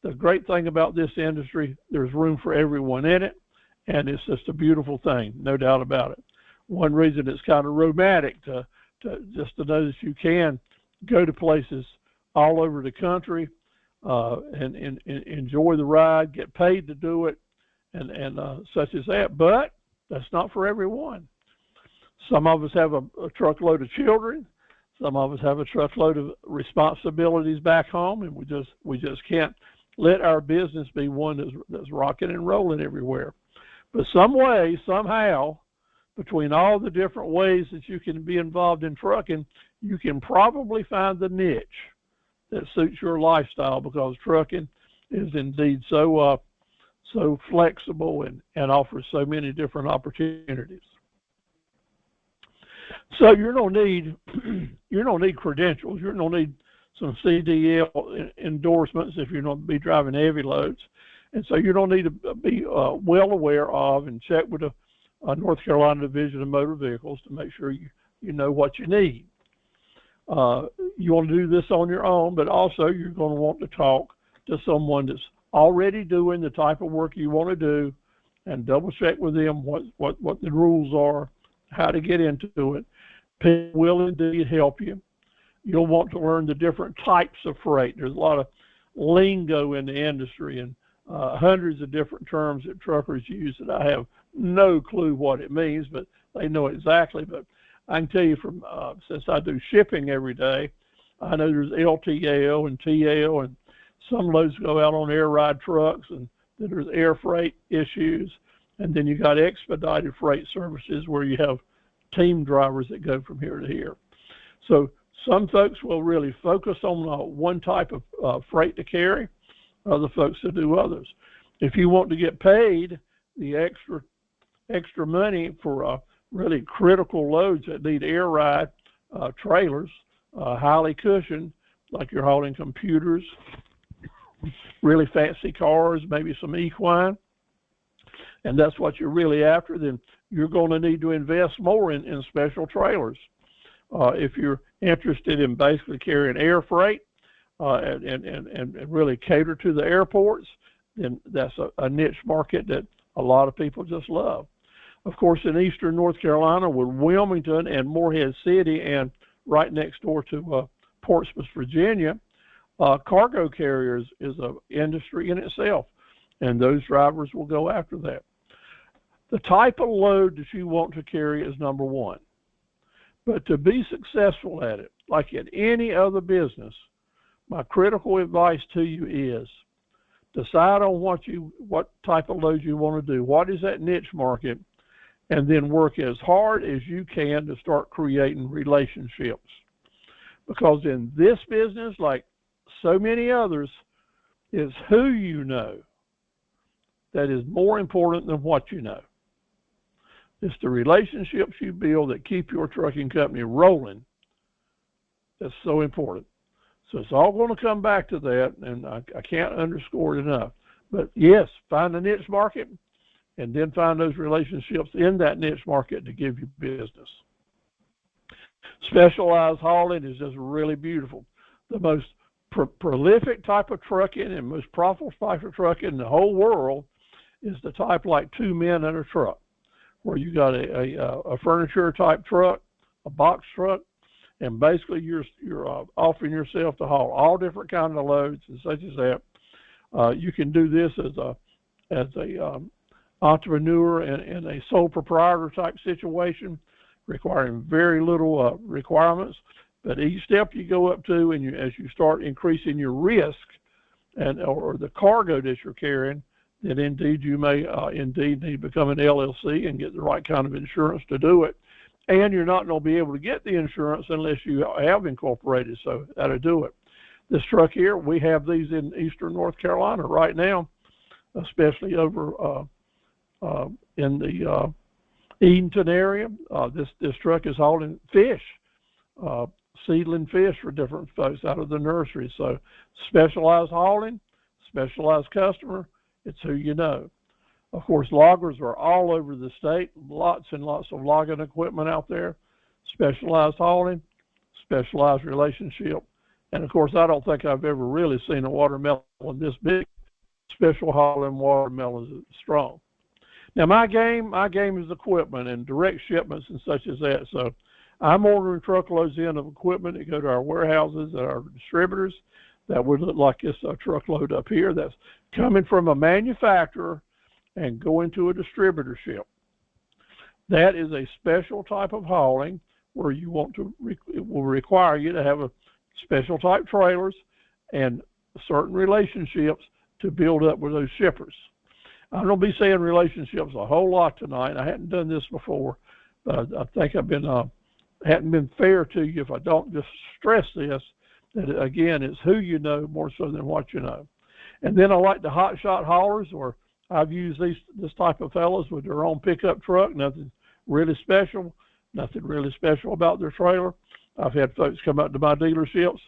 The great thing about this industry, there's room for everyone in it, and it's just a beautiful thing, no doubt about it. One reason it's kind of romantic to just to know that you can go to places all over the country and enjoy the ride, get paid to do it, and such as that. But that's not for everyone. Some of us have a truckload of children. Some of us have a truckload of responsibilities back home, and we just can't let our business be one that's rocking and rolling everywhere. But some way, somehow, between all the different ways that you can be involved in trucking, you can probably find the niche that suits your lifestyle, because trucking is indeed so flexible and offers so many different opportunities. So you're gonna need credentials. You're gonna need some CDL endorsements if you're going to be driving heavy loads, and so you don't need to be well aware of and check with the North Carolina Division of Motor Vehicles to make sure you know what you need. You want to do this on your own, but also you're going to want to talk to someone that's already doing the type of work you want to do, and double check with them what the rules are, how to get into it. People will indeed help you. You'll want to learn the different types of freight. There's a lot of lingo in the industry, and hundreds of different terms that truckers use that I have no clue what it means, but they know exactly. But I can tell you from since I do shipping every day, I know there's LTL and TL, and some loads go out on air ride trucks, and then there's air freight issues, and then you got expedited freight services where you have team drivers that go from here to here. So some folks will really focus on one type of freight to carry, other folks will do others. If you want to get paid the extra money for really critical loads that need air ride trailers, highly cushioned, like you're hauling computers, really fancy cars, maybe some equine, and that's what you're really after, then you're going to need to invest more in special trailers. If you're interested in basically carrying air freight and really cater to the airports, then that's a niche market that a lot of people just love. Of course, in eastern North Carolina with Wilmington and Morehead City, and right next door to Portsmouth, Virginia, cargo carriers is an industry in itself, and those drivers will go after that. The type of load that you want to carry is number one. But to be successful at it, like in any other business, my critical advice to you is decide on what type of load you want to do. What is that niche market? And then work as hard as you can to start creating relationships. Because in this business, like so many others, is who you know that is more important than what you know. It's the relationships you build that keep your trucking company rolling that's so important. So it's all going to come back to that, and I can't underscore it enough. But yes, find a niche market, and then find those relationships in that niche market to give you business. Specialized hauling is just really beautiful. The most prolific type of trucking and most profitable type of trucking in the whole world is the type like two men in a truck, where you got a furniture type truck, a box truck, and basically you're offering yourself to haul all different kinds of loads and such as that. You can do this as a entrepreneur and a sole proprietor type situation, requiring very little requirements. But each step you go up to, and as you start increasing your risk or the cargo that you're carrying, then indeed you may indeed need to become an LLC and get the right kind of insurance to do it. And you're not going to be able to get the insurance unless you have incorporated, so that'll do it. This truck here, we have these in eastern North Carolina right now, especially over in the Edenton area. This truck is hauling fish, seedling fish for different folks out of the nursery. So specialized hauling, specialized customer, it's who you know. Of course, loggers are all over the state, lots and lots of logging equipment out there, specialized hauling, specialized relationship. And of course, I don't think I've ever really seen a watermelon this big. Special hauling watermelons is strong. Now my game is equipment and direct shipments and such as that. So I'm ordering truckloads in of equipment that go to our warehouses and our distributors. That would look like this truckload up here that's coming from a manufacturer and going to a distributorship. That is a special type of hauling where you want to, it will require you to have a special type trailers and certain relationships to build up with those shippers. I'm going to be saying relationships a whole lot tonight. I hadn't done this before, but I think I've been hadn't been fair to you if I don't just stress this, that again, it's who you know more so than what you know. And then I like the hot shot haulers, or I've used this type of fellas with their own pickup truck, nothing really special about their trailer. I've had folks come up to my dealerships,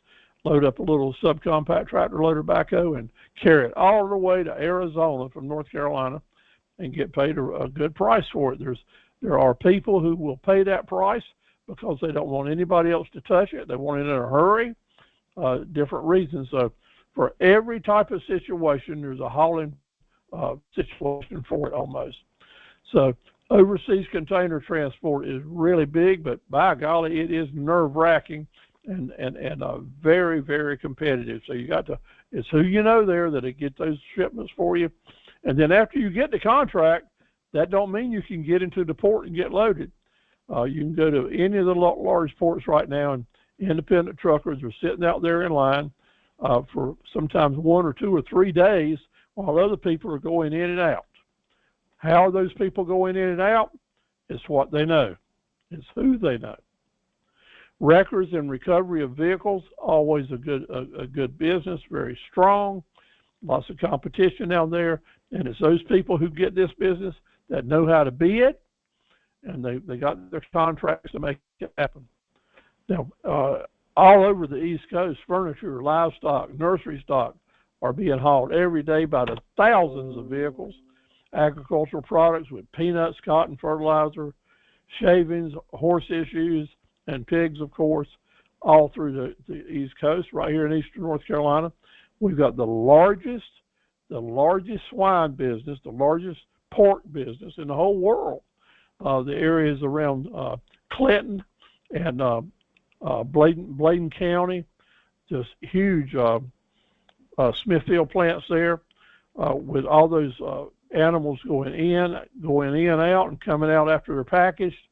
load up a little subcompact tractor loader backhoe and carry it all the way to Arizona from North Carolina and get paid a good price for it. There are people who will pay that price because they don't want anybody else to touch it. They want it in a hurry, different reasons. So for every type of situation, there's a hauling situation for it almost. So overseas container transport is really big, but by golly, it is nerve-wracking and very, very competitive. So you got to, it's who you know there that'll get those shipments for you. And then after you get the contract, that don't mean you can get into the port and get loaded. You can go to any of the large ports right now, and independent truckers are sitting out there in line for sometimes 1 or 2 or 3 days while other people are going in and out. How are those people going in and out? It's what they know. It's who they know. Wreckers and recovery of vehicles, always a good business, very strong, lots of competition out there, and it's those people who get this business that know how to be it, and they got their contracts to make it happen. Now, all over the East Coast, furniture, livestock, nursery stock are being hauled every day by the thousands of vehicles. Agricultural products with peanuts, cotton, fertilizer, shavings, horse issues, and pigs, of course, all through the East Coast. Right here in eastern North Carolina, we've got the largest swine business, the largest pork business in the whole world. The areas around Clinton and Bladen County, just huge Smithfield plants there with all those animals going in, out, and coming out after they're packaged.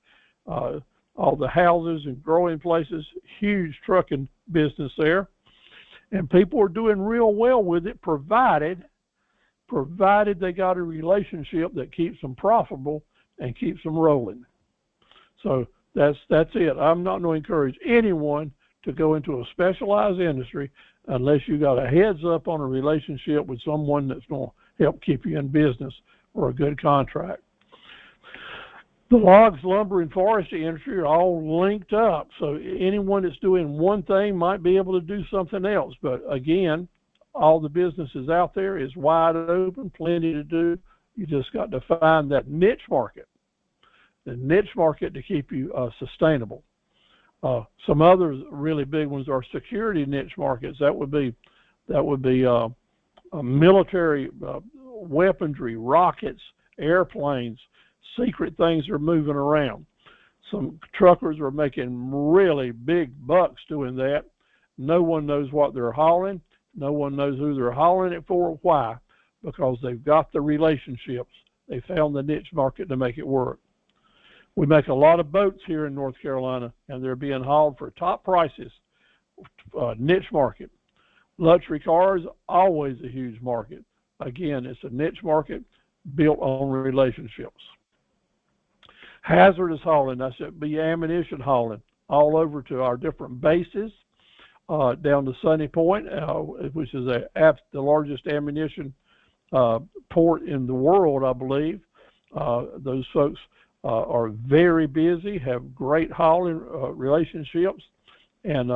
All the houses and growing places, huge trucking business there. And people are doing real well with it, provided they got a relationship that keeps them profitable and keeps them rolling. So that's it. I'm not going to encourage anyone to go into a specialized industry unless you got a heads up on a relationship with someone that's going to help keep you in business or a good contract. The logs, lumber, and forestry industry are all linked up. So anyone that's doing one thing might be able to do something else. But again, all the businesses out there is wide open, plenty to do. You just got to find that niche market, the niche market to keep you sustainable. Some other really big ones are security niche markets. That would be military weaponry, rockets, airplanes, secret things are moving around. Some truckers are making really big bucks doing that. No one knows what they're hauling. No one knows who they're hauling it for or why, because they've got the relationships. They found the niche market to make it work. We make a lot of boats here in North Carolina, and they're being hauled for top prices, niche market. Luxury cars, always a huge market. Again, it's a niche market built on relationships. Hazardous hauling, that's it, be ammunition hauling all over to our different bases, down to Sunny Point, which is the largest ammunition port in the world, I believe. Those folks are very busy, have great hauling relationships, and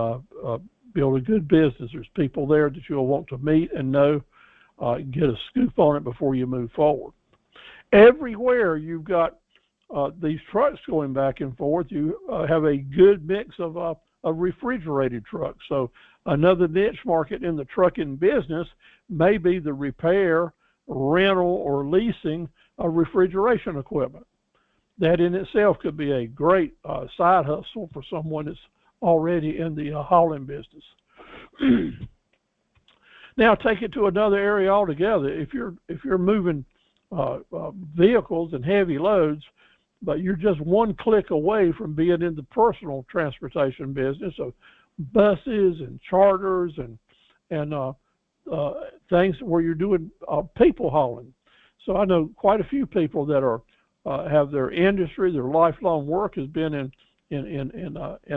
build a good business. There's people there that you'll want to meet and know, get a scoop on it before you move forward. Everywhere you've got these trucks going back and forth, you have a good mix of refrigerated trucks. So another niche market in the trucking business may be the repair, rental, or leasing of refrigeration equipment. That in itself could be a great side hustle for someone that's already in the hauling business. Now take it to another area altogether. If you're moving vehicles and heavy loads, but you're just one click away from being in the personal transportation business of buses and charters and things where you're doing people hauling. So I know quite a few people that are have their industry, their lifelong work has been in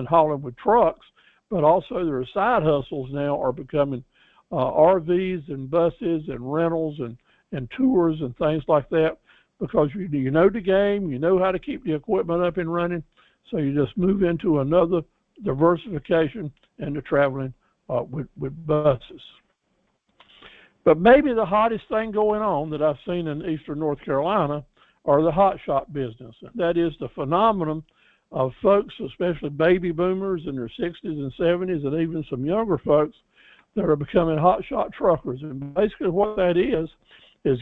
hauling with trucks, but also their side hustles now are becoming RVs and buses and rentals and tours and things like that, because you know the game, you know how to keep the equipment up and running, so you just move into another diversification into traveling with buses. But maybe the hottest thing going on that I've seen in eastern North Carolina are the hot shot business. That is the phenomenon of folks, especially baby boomers in their 60s and 70s, and even some younger folks that are becoming hot shot truckers. And basically what that is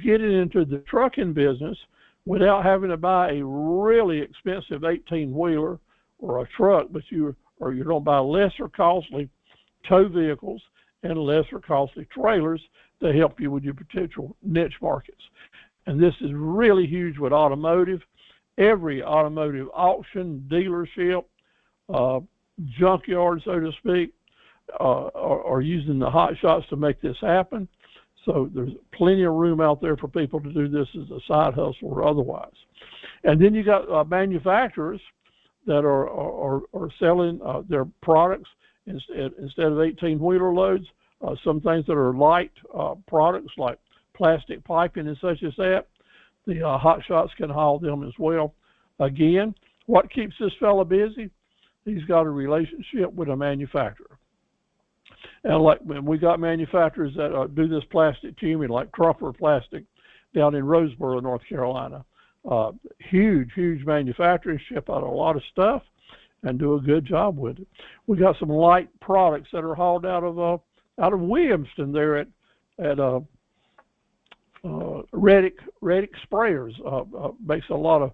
getting into the trucking business without having to buy a really expensive 18-wheeler or a truck, but you're going to buy lesser costly tow vehicles and lesser costly trailers to help you with your potential niche markets. And this is really huge with automotive. Every automotive auction, dealership, junkyard, so to speak, are using the hot shots to make this happen. So there's plenty of room out there for people to do this as a side hustle or otherwise. And then you got manufacturers that are selling their products instead of 18-wheeler loads. Some things that are light products like plastic piping and such as that, the hot shots can haul them as well. Again, what keeps this fella busy? He's got a relationship with a manufacturer. And like when we got manufacturers that do this plastic tubing, like Carver Plastic down in Roseboro, North Carolina. Huge manufacturers, ship out a lot of stuff and do a good job with it. We got some light products that are hauled out of Williamston there at Reddick Sprayers. Makes a lot of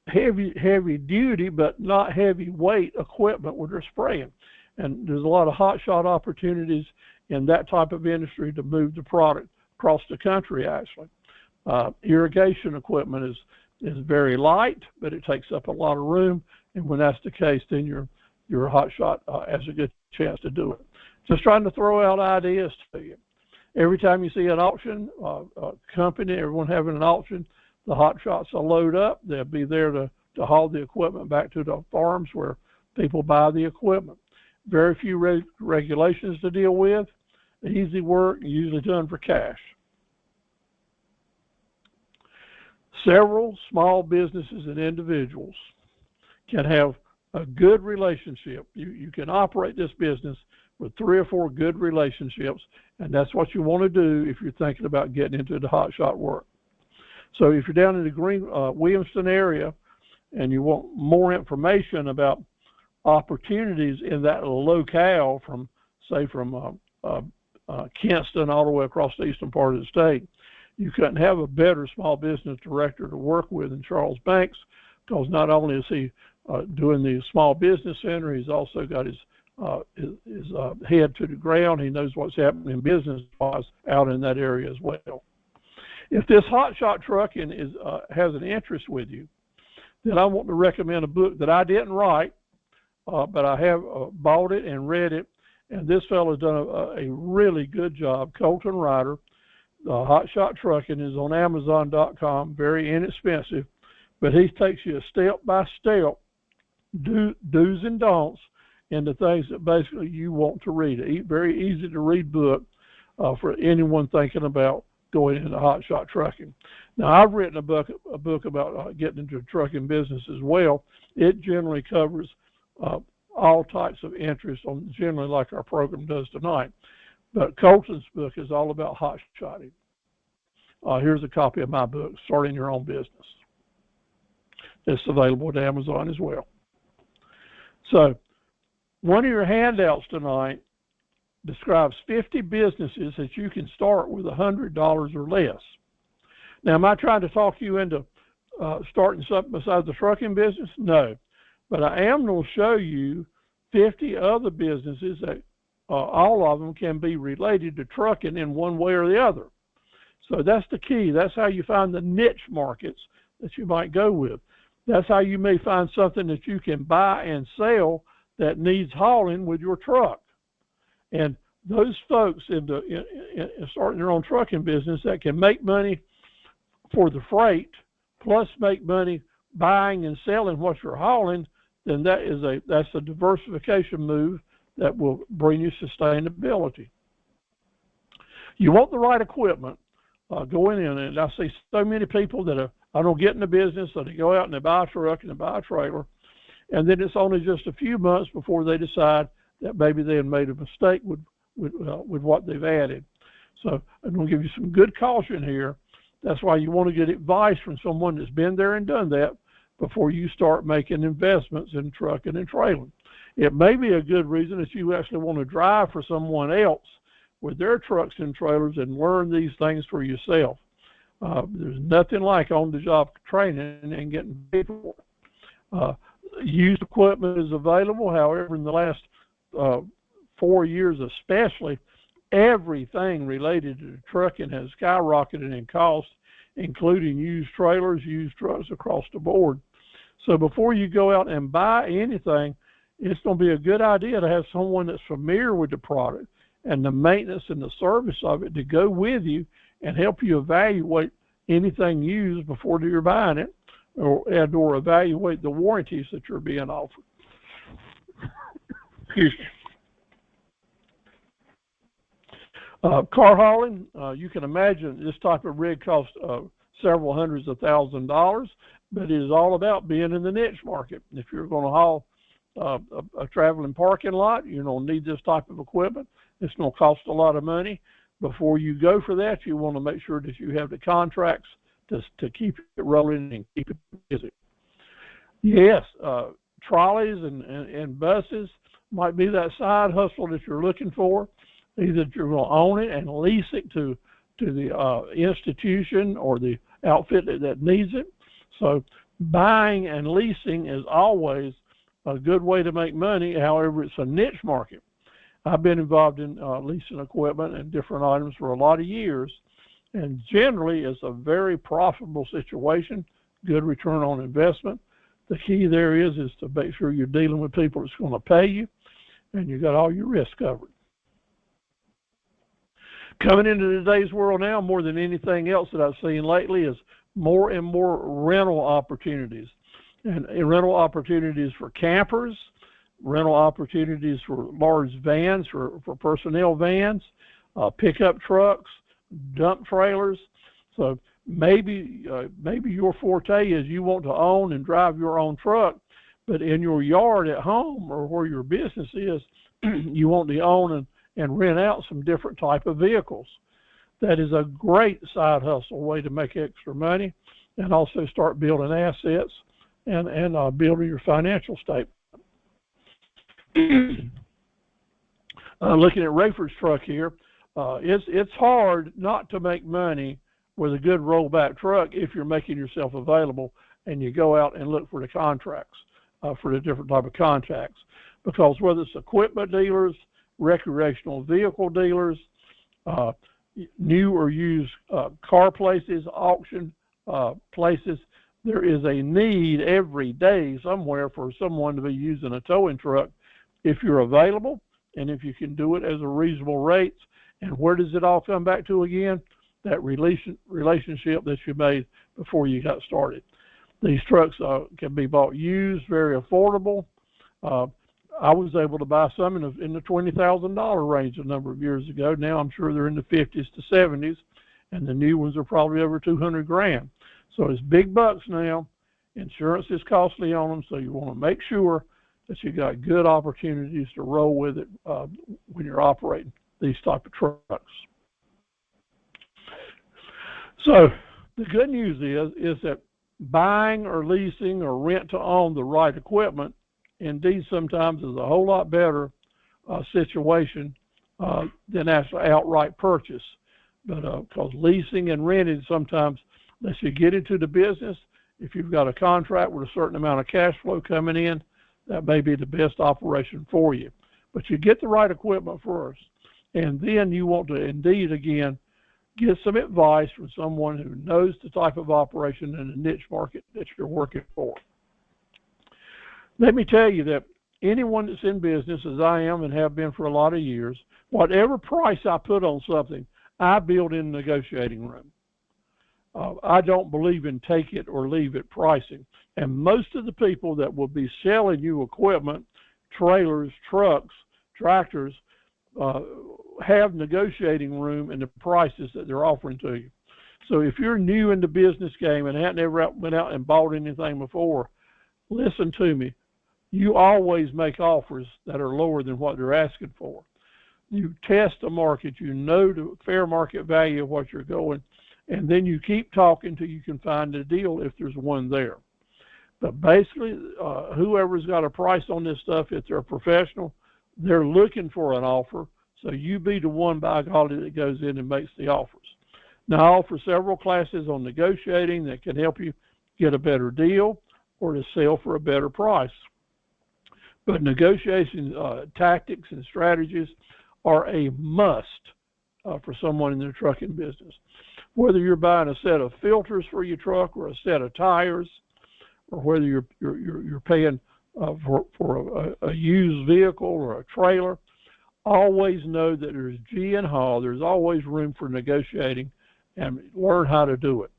heavy duty but not heavy weight equipment when they're spraying. And there's a lot of hot shot opportunities in that type of industry to move the product across the country, actually. Irrigation equipment is very light, but it takes up a lot of room. And when that's the case, then your hot shot has a good chance to do it. Just trying to throw out ideas to you. Every time you see an auction, a company, everyone having an auction, the hot shots will load up. They'll be there to haul the equipment back to the farms where people buy the equipment. Very few regulations to deal with. Easy work, usually done for cash. Several small businesses and individuals can have a good relationship. You can operate this business with 3 or 4 good relationships, and that's what you want to do if you're thinking about getting into the hot shot work. So if you're down in the Williamston area and you want more information about opportunities in that locale from Kinston all the way across the eastern part of the state, you couldn't have a better small business director to work with than Charles Banks, because not only is he doing the small business center, he's also got his head to the ground. He knows what's happening business-wise out in that area as well. If this hot shot trucking has an interest with you, then I want to recommend a book that I didn't write, but I have bought it and read it, and this fellow's done a really good job. Colton Ryder, Hot Shot Trucking, is on Amazon.com, very inexpensive, but he takes you step by step, do's and don'ts, into things that basically you want to read. A very easy to read book for anyone thinking about going into hotshot trucking. Now, I've written a book about getting into the trucking business as well. It generally covers all types of interests, on generally like our program does tonight. But Colton's book is all about hotshotting. Here's a copy of my book, Starting Your Own Business. It's available at Amazon as well. So, one of your handouts tonight describes 50 businesses that you can start with $100 or less. Now, am I trying to talk you into starting something besides the trucking business? No. But I am going to show you 50 other businesses that all of them can be related to trucking in one way or the other. So that's the key. That's how you find the niche markets that you might go with. That's how you may find something that you can buy and sell that needs hauling with your truck. And those folks in starting their own trucking business that can make money for the freight, plus make money buying and selling what you're hauling, then that's a diversification move that will bring you sustainability. You want the right equipment going in, and I see so many people that I don't get in the business, so they go out and they buy a truck and they buy a trailer, and then it's only just a few months before they decide that maybe they had made a mistake with what they've added. So I'm going to give you some good caution here. That's why you want to get advice from someone that's been there and done that before you start making investments in trucking and trailing. It may be a good reason that you actually want to drive for someone else with their trucks and trailers and learn these things for yourself. There's nothing like on-the-job training and getting paid for it. Used equipment is available. However, in the last 4 years especially, everything related to trucking has skyrocketed in cost, including used trailers, used trucks across the board. So before you go out and buy anything, it's going to be a good idea to have someone that's familiar with the product and the maintenance and the service of it to go with you and help you evaluate anything used before you're buying it, or evaluate the warranties that you're being offered. Excuse me. Car hauling, you can imagine this type of rig costs several hundreds of $1,000s, but it is all about being in the niche market. If you're going to haul a traveling parking lot, you're going to need this type of equipment. It's going to cost a lot of money. Before you go for that, you want to make sure that you have the contracts to keep it rolling and keep it busy. Yes, trolleys and buses might be that side hustle that you're looking for. Either you're going to own it and lease it to the institution or the outfit that needs it. So buying and leasing is always a good way to make money. However, it's a niche market. I've been involved in leasing equipment and different items for a lot of years, and generally it's a very profitable situation, good return on investment. The key there is to make sure you're dealing with people that's going to pay you and you got all your risks covered. Coming into today's world now, more than anything else that I've seen lately, is more and more rental opportunities. And rental opportunities for campers, rental opportunities for large vans, for personnel vans, pickup trucks, dump trailers. So maybe your forte is you want to own and drive your own truck, but in your yard at home or where your business is, you want to own and rent out some different type of vehicles. That is a great side hustle way to make extra money and also start building assets and building your financial statement. Looking at Rayford's truck here, it's hard not to make money with a good rollback truck if you're making yourself available and you go out and look for the contracts, for the different type of contracts. Because whether it's equipment dealers, recreational vehicle dealers, new or used car places, auction places, there is a need every day somewhere for someone to be using a towing truck if you're available and if you can do it as a reasonable rate. And where does it all come back to again? That relationship that you made before you got started. These trucks can be bought used, very affordable. I was able to buy some in the $20,000 range a number of years ago. Now I'm sure they're in the 50s to 70s, and the new ones are probably over 200 grand. So it's big bucks now. Insurance is costly on them, so you want to make sure that you got good opportunities to roll with it when you're operating these type of trucks. So the good news is that buying or leasing or rent to own the right equipment indeed sometimes is a whole lot better situation than actually outright purchase. But because leasing and renting sometimes lets you get into the business, if you've got a contract with a certain amount of cash flow coming in, that may be the best operation for you. But you get the right equipment first, and then you want to indeed, again, get some advice from someone who knows the type of operation in the niche market that you're working for. Let me tell you that anyone that's in business, as I am and have been for a lot of years, whatever price I put on something, I build in the negotiating room. I don't believe in take it or leave it pricing. And most of the people that will be selling you equipment, trailers, trucks, tractors, have negotiating room in the prices that they're offering to you. So if you're new in the business game and haven't ever went out and bought anything before, listen to me. You always make offers that are lower than what they're asking for. You test the market, you know the fair market value of what you're going, and then you keep talking till you can find a deal if there's one there. But basically, whoever's got a price on this stuff, if they're a professional, they're looking for an offer. So you be the one, by golly, that goes in and makes the offers. Now, I offer several classes on negotiating that can help you get a better deal or to sell for a better price. But negotiation tactics and strategies are a must for someone in the trucking business. Whether you're buying a set of filters for your truck or a set of tires, or whether you're paying for a used vehicle or a trailer, always know that there's G and Haw. There's always room for negotiating, and learn how to do it.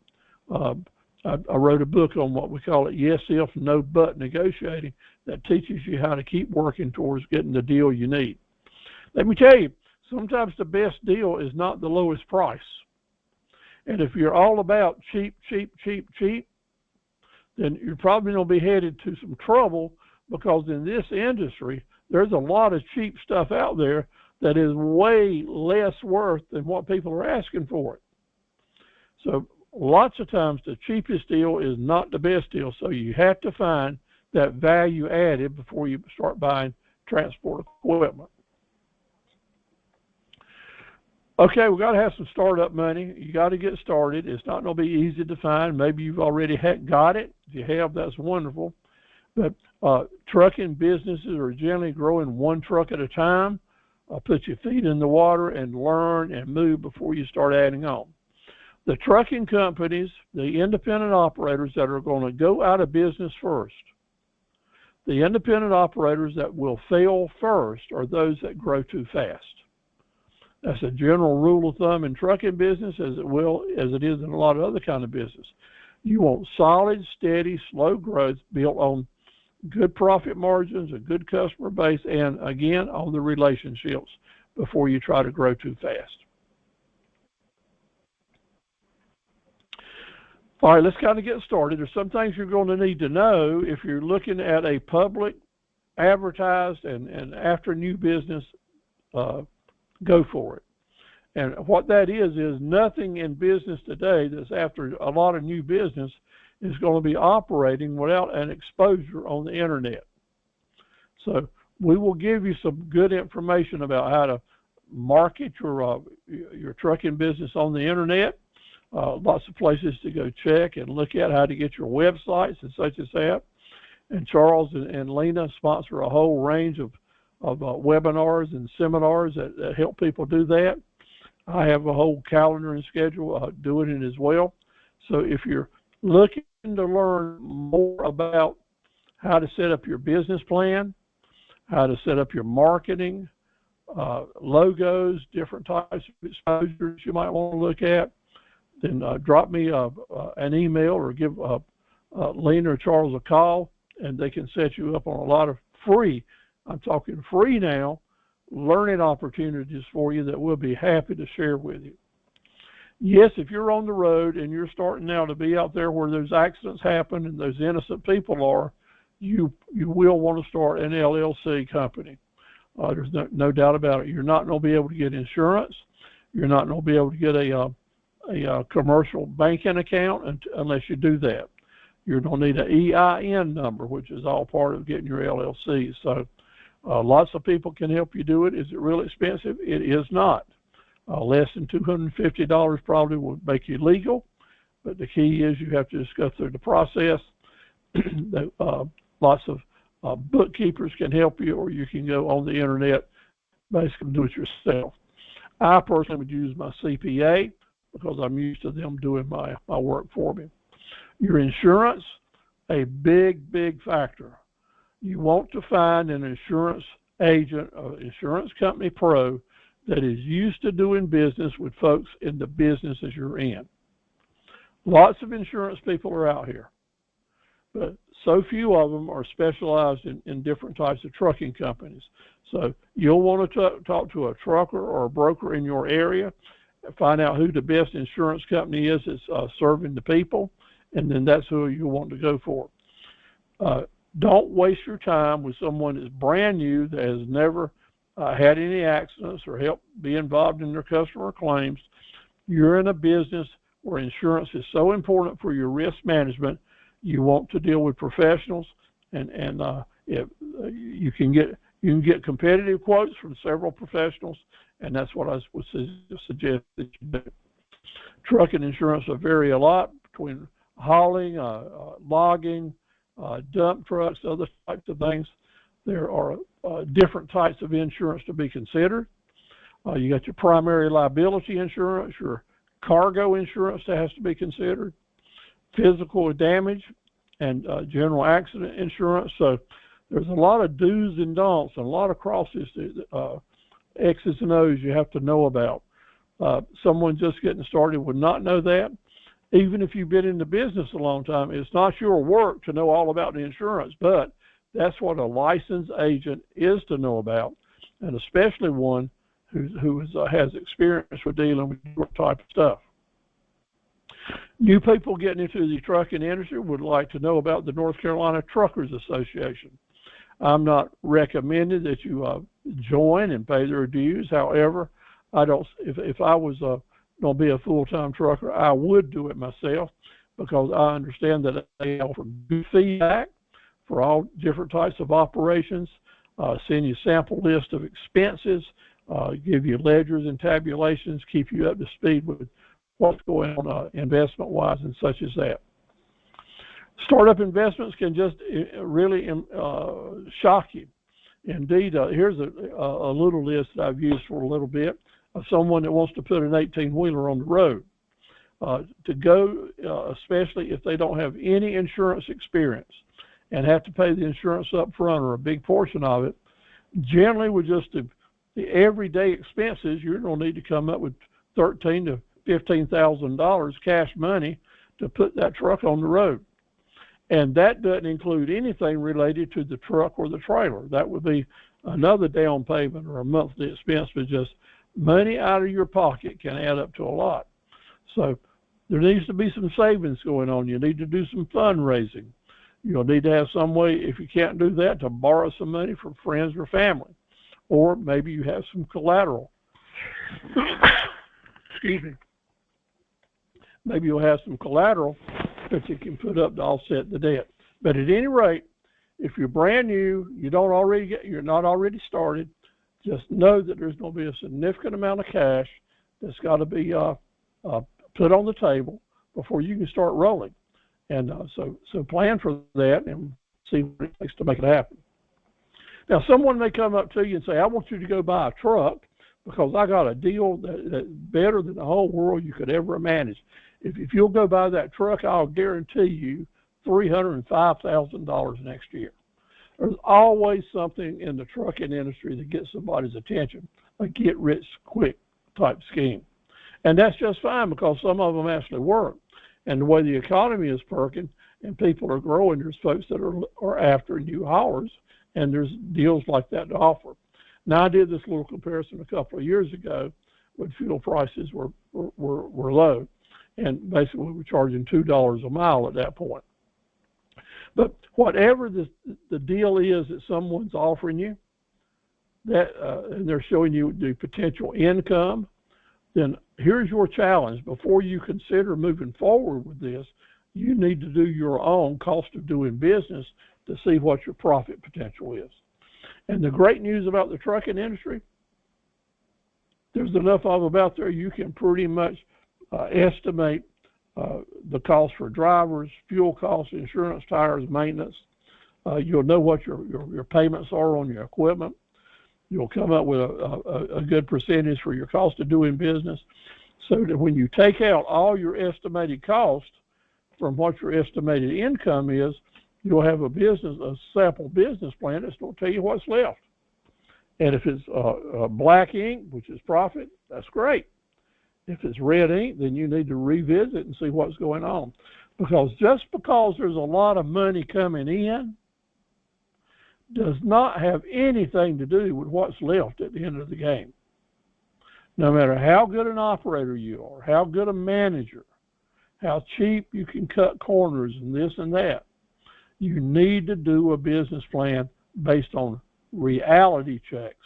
I wrote a book on what we call it yes, if, no, but negotiating that teaches you how to keep working towards getting the deal you need. Let me tell you, sometimes the best deal is not the lowest price. And if you're all about cheap, cheap, cheap, cheap, then you're probably going to be headed to some trouble, because in this industry, there's a lot of cheap stuff out there that is way less worth than what people are asking for it. So lots of times the cheapest deal is not the best deal. So you have to find that value added before you start buying transport equipment. Okay, we've got to have some startup money. You got to get started. It's not going to be easy to find. Maybe you've already got it. If you have, that's wonderful. But trucking businesses are generally growing one truck at a time. Put your feet in the water and learn and move before you start adding on. The trucking companies, the independent operators that are going to go out of business first, the independent operators that will fail first are those that grow too fast. That's a general rule of thumb in trucking business, as it is in a lot of other kind of business. You want solid, steady, slow growth built on good profit margins, a good customer base, and again, on the relationships before you try to grow too fast. All right, let's kind of get started. There's some things you're going to need to know if you're looking at a public, advertised, and after new business, go for it. And what that is nothing in business today that's after a lot of new business is going to be operating without an exposure on the internet. So we will give you some good information about how to market your trucking business on the internet. Lots of places to go check and look at how to get your websites and such as that. And Charles and Lena sponsor a whole range of webinars and seminars that help people do that. I have a whole calendar and schedule doing it as well. So if you're looking to learn more about how to set up your business plan, how to set up your marketing, logos, different types of exposures you might want to look at, then drop me an email or give Lena or Charles a call, and they can set you up on a lot of free I'm talking free now, learning opportunities for you that we'll be happy to share with you. Yes, if you're on the road and you're starting now to be out there where those accidents happen and those innocent people are, you will want to start an LLC company. There's no doubt about it. You're not going to be able to get insurance. You're not going to be able to get a commercial banking account unless you do that. You're going to need an EIN number, which is all part of getting your LLC. So lots of people can help you do it. Is it really expensive? It is not. Less than $250 probably will make you legal, but the key is you have to just go through the process. Lots of bookkeepers can help you, or you can go on the internet, basically do it yourself. I personally would use my CPA because I'm used to them doing my work for me. Your insurance, a big factor. You want to find an insurance agent or insurance company pro that is used to doing business with folks in the businesses you're in. Lots of insurance people are out here, but so few of them are specialized in different types of trucking companies. So you'll want to talk to a trucker or a broker in your area, find out who the best insurance company is that's serving the people, and then that's who you want to go for. Don't waste your time with someone that's brand new, that has never had any accidents or helped be involved in their customer claims. You're in a business where insurance is so important for your risk management. You want to deal with professionals, and if you can get competitive quotes from several professionals, and that's what I would suggest that you do. Trucking insurance will vary a lot between hauling, logging, dump trucks, other types of things. There are different types of insurance to be considered. You got your primary liability insurance, your cargo insurance that has to be considered, physical damage, and general accident insurance. So there's a lot of do's and don'ts and a lot of crosses, X's and O's you have to know about. Someone just getting started would not know that. Even if you've been in the business a long time, it's not your work to know all about the insurance, but that's what a licensed agent is to know about, and especially one who has experience with dealing with your type of stuff. New people getting into the trucking industry would like to know about the North Carolina Truckers Association. I'm not recommending that you join and pay their dues. However, if I was going to be a full-time trucker, I would do it myself, because I understand that they offer good feedback for all different types of operations, send you sample list of expenses, give you ledgers and tabulations, keep you up to speed with what's going on investment-wise and such as that. Startup investments can just really shock you. Indeed, here's a little list that I've used for a little bit of someone that wants to put an 18-wheeler on the road. To go, especially if they don't have any insurance experience and have to pay the insurance up front or a big portion of it, generally with just the everyday expenses, you're going to need to come up with $13,000 to $15,000 cash money to put that truck on the road. And that doesn't include anything related to the truck or the trailer. That would be another down payment or a monthly expense, but just money out of your pocket can add up to a lot. So there needs to be some savings going on. You need to do some fundraising. You'll need to have some way, if you can't do that, to borrow some money from friends or family. Or maybe you have some collateral. Excuse me. Maybe you'll have some collateral that you can put up to offset the debt. But at any rate, if you're brand new, you're not already started, just know that there's going to be a significant amount of cash that's got to be put on the table before you can start rolling. And so plan for that and see what it takes to make it happen. Now, someone may come up to you and say, I want you to go buy a truck because I got a deal that's better than the whole world you could ever imagine. If you'll go buy that truck, I'll guarantee you $305,000 next year. There's always something in the trucking industry that gets somebody's attention, a get-rich-quick type scheme. And that's just fine because some of them actually work. And the way the economy is perking and people are growing, there's folks that are after new haulers and there's deals like that to offer. Now, I did this little comparison a couple of years ago when fuel prices were low, and basically we were charging $2 a mile at that point. But whatever the deal is that someone's offering you, that and they're showing you the potential income, then here's your challenge. Before you consider moving forward with this, you need to do your own cost of doing business to see what your profit potential is. And the great news about the trucking industry, there's enough of them out there you can pretty much estimate the cost for drivers, fuel costs, insurance, tires, maintenance. You'll know what your payments are on your equipment. You'll come up with a good percentage for your cost of doing business, so that when you take out all your estimated costs from what your estimated income is, you'll have a sample business plan that's going to tell you what's left. And if it's black ink, which is profit, that's great. If it's red ink, then you need to revisit and see what's going on. Because just because there's a lot of money coming in does not have anything to do with what's left at the end of the game. No matter how good an operator you are, how good a manager, how cheap you can cut corners and this and that, you need to do a business plan based on reality checks.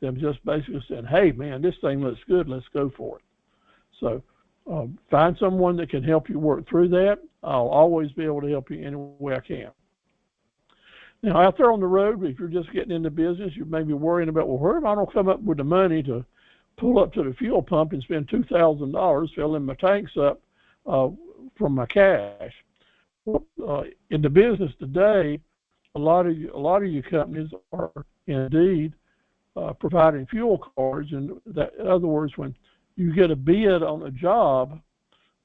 Them just basically saying, hey man, this thing looks good, let's go for it. So find someone that can help you work through that. I'll always be able to help you any way I can. Now, out there on the road, if you're just getting into business, you may be worrying about, well, where am I going to come up with the money to pull up to the fuel pump and spend $2,000 filling my tanks up from my cash? Well, in the business today, a lot of you companies are indeed providing fuel cards. And that, in other words, when you get a bid on a job,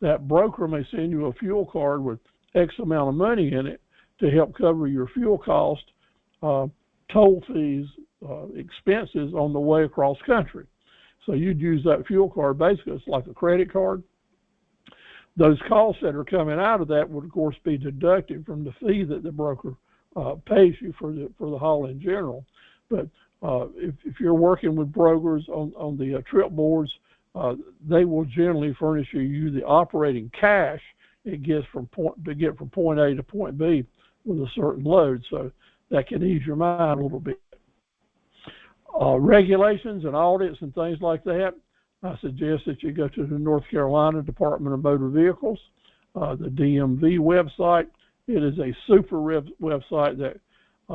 that broker may send you a fuel card with X amount of money in it to help cover your fuel cost, toll fees, expenses on the way across country. So you'd use that fuel card. Basically, it's like a credit card. Those costs that are coming out of that would, of course, be deducted from the fee that the broker pays you for the haul in general. But if you're working with brokers on the trip boards, they will generally furnish you the operating cash it gets from point A to point B with a certain load, so that can ease your mind a little bit. Regulations and audits and things like that, I suggest that you go to the North Carolina Department of Motor Vehicles, the DMV website. It is a super website that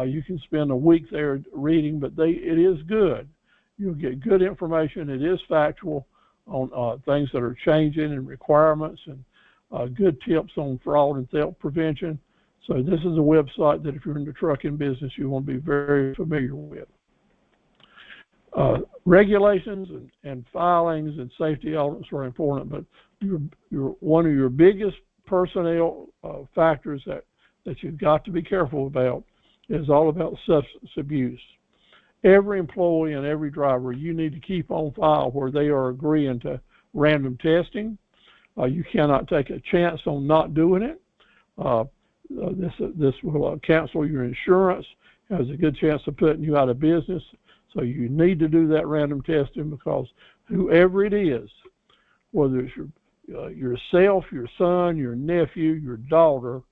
you can spend a week there reading, but it is good. You'll get good information. It is factual on things that are changing and requirements, and good tips on fraud and theft prevention. So this is a website that if you're in the trucking business, you want to be very familiar with. Regulations and filings and safety audits are important, but one of your biggest personnel factors that you've got to be careful about is all about substance abuse. Every employee and every driver, you need to keep on file where they are agreeing to random testing. You cannot take a chance on not doing it. This will cancel your insurance, has a good chance of putting you out of business. So you need to do that random testing, because whoever it is, whether it's yourself, your son, your nephew, your daughter,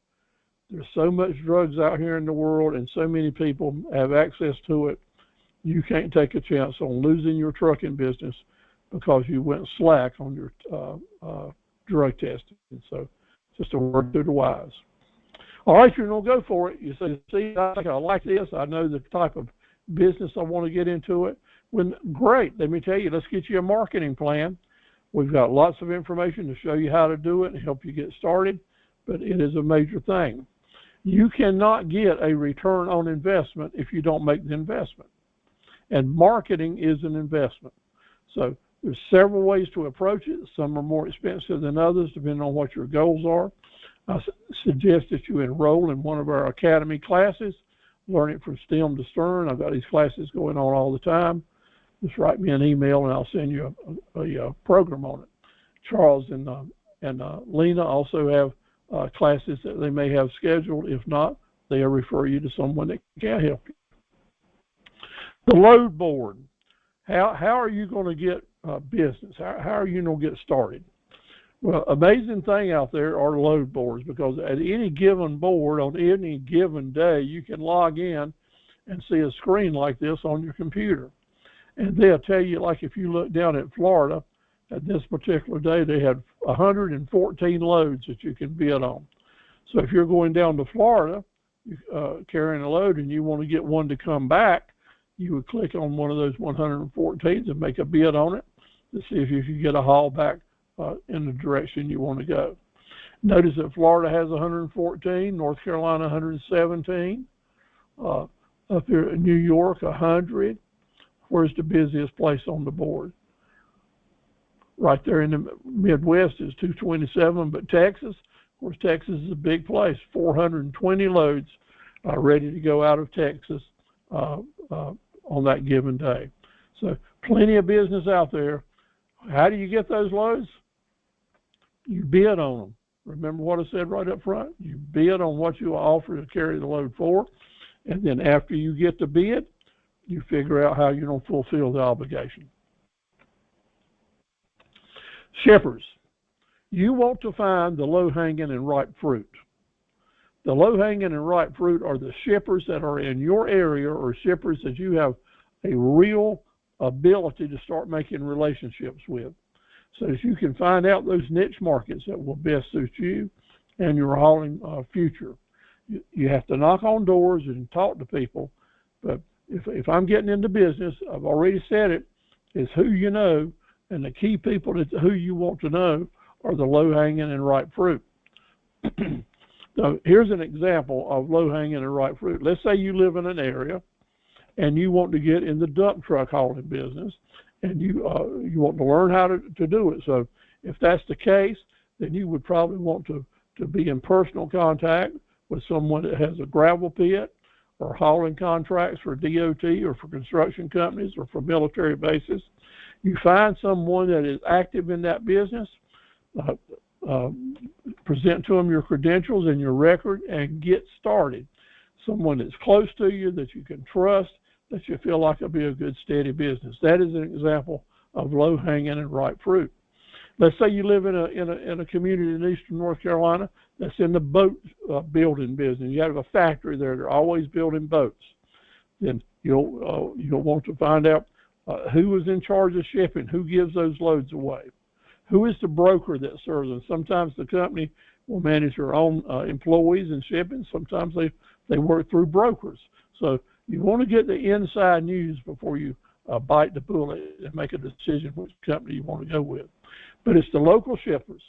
there's so much drugs out here in the world and so many people have access to it. You can't take a chance on losing your trucking business because you went slack on your drug testing. So just a word to the wise. All right, you're going to go for it. You say, see, I think I like this. I know the type of business I want to get into it. When great, let me tell you, let's get you a marketing plan. We've got lots of information to show you how to do it and help you get started, but it is a major thing. You cannot get a return on investment if you don't make the investment. And marketing is an investment. So there's several ways to approach it. Some are more expensive than others, depending on what your goals are. I suggest that you enroll in one of our academy classes, learn it from stem to stern. I've got these classes going on all the time. Just write me an email and I'll send you a program on it. Charles and Lena also have classes that they may have scheduled. If not, they'll refer you to someone that can help you. The load board. How are you going to get business? How are you going to get started? Well, amazing thing out there are load boards, because at any given board on any given day, you can log in and see a screen like this on your computer. And they'll tell you, like if you look down at Florida, at this particular day, they had 114 loads that you can bid on. So if you're going down to Florida, carrying a load, and you want to get one to come back, you would click on one of those 114s and make a bid on it to see if you could get a haul back in the direction you want to go. Notice that Florida has 114, North Carolina 117, up here in New York 100. Where's the busiest place on the board? Right there in the Midwest is 227, but Texas, of course, Texas is a big place. 420 loads ready to go out of Texas on that given day. So plenty of business out there. How do you get those loads? You bid on them. Remember what I said right up front? You bid on what you offer to carry the load for, and then after you get the bid, you figure out how you're going to fulfill the obligation. Shippers. You want to find the low-hanging and ripe fruit. The low-hanging and ripe fruit are the shippers that are in your area, or shippers that you have a real ability to start making relationships with, so that you can find out those niche markets that will best suit you and your hauling future. You have to knock on doors and talk to people, but if I'm getting into business, I've already said it, is who you know, and the key people who you want to know are the low-hanging and ripe fruit. So here's an example of low-hanging and ripe fruit. Let's say you live in an area and you want to get in the dump truck hauling business, and you want to learn how to do it. So if that's the case, then you would probably want to be in personal contact with someone that has a gravel pit or hauling contracts for DOT or for construction companies or for military bases. You find someone that is active in that business, present to them your credentials and your record, and get started. Someone that's close to you, that you can trust, that you feel like will be a good, steady business. That is an example of low-hanging and ripe fruit. Let's say you live in a community in eastern North Carolina that's in the boat building business. You have a factory there. They're always building boats. Then you'll want to find out who is in charge of shipping, who gives those loads away, who is the broker that serves them. Sometimes the company will manage their own employees in shipping. Sometimes they work through brokers. So you want to get the inside news before you bite the bullet and make a decision which company you want to go with. But it's the local shippers.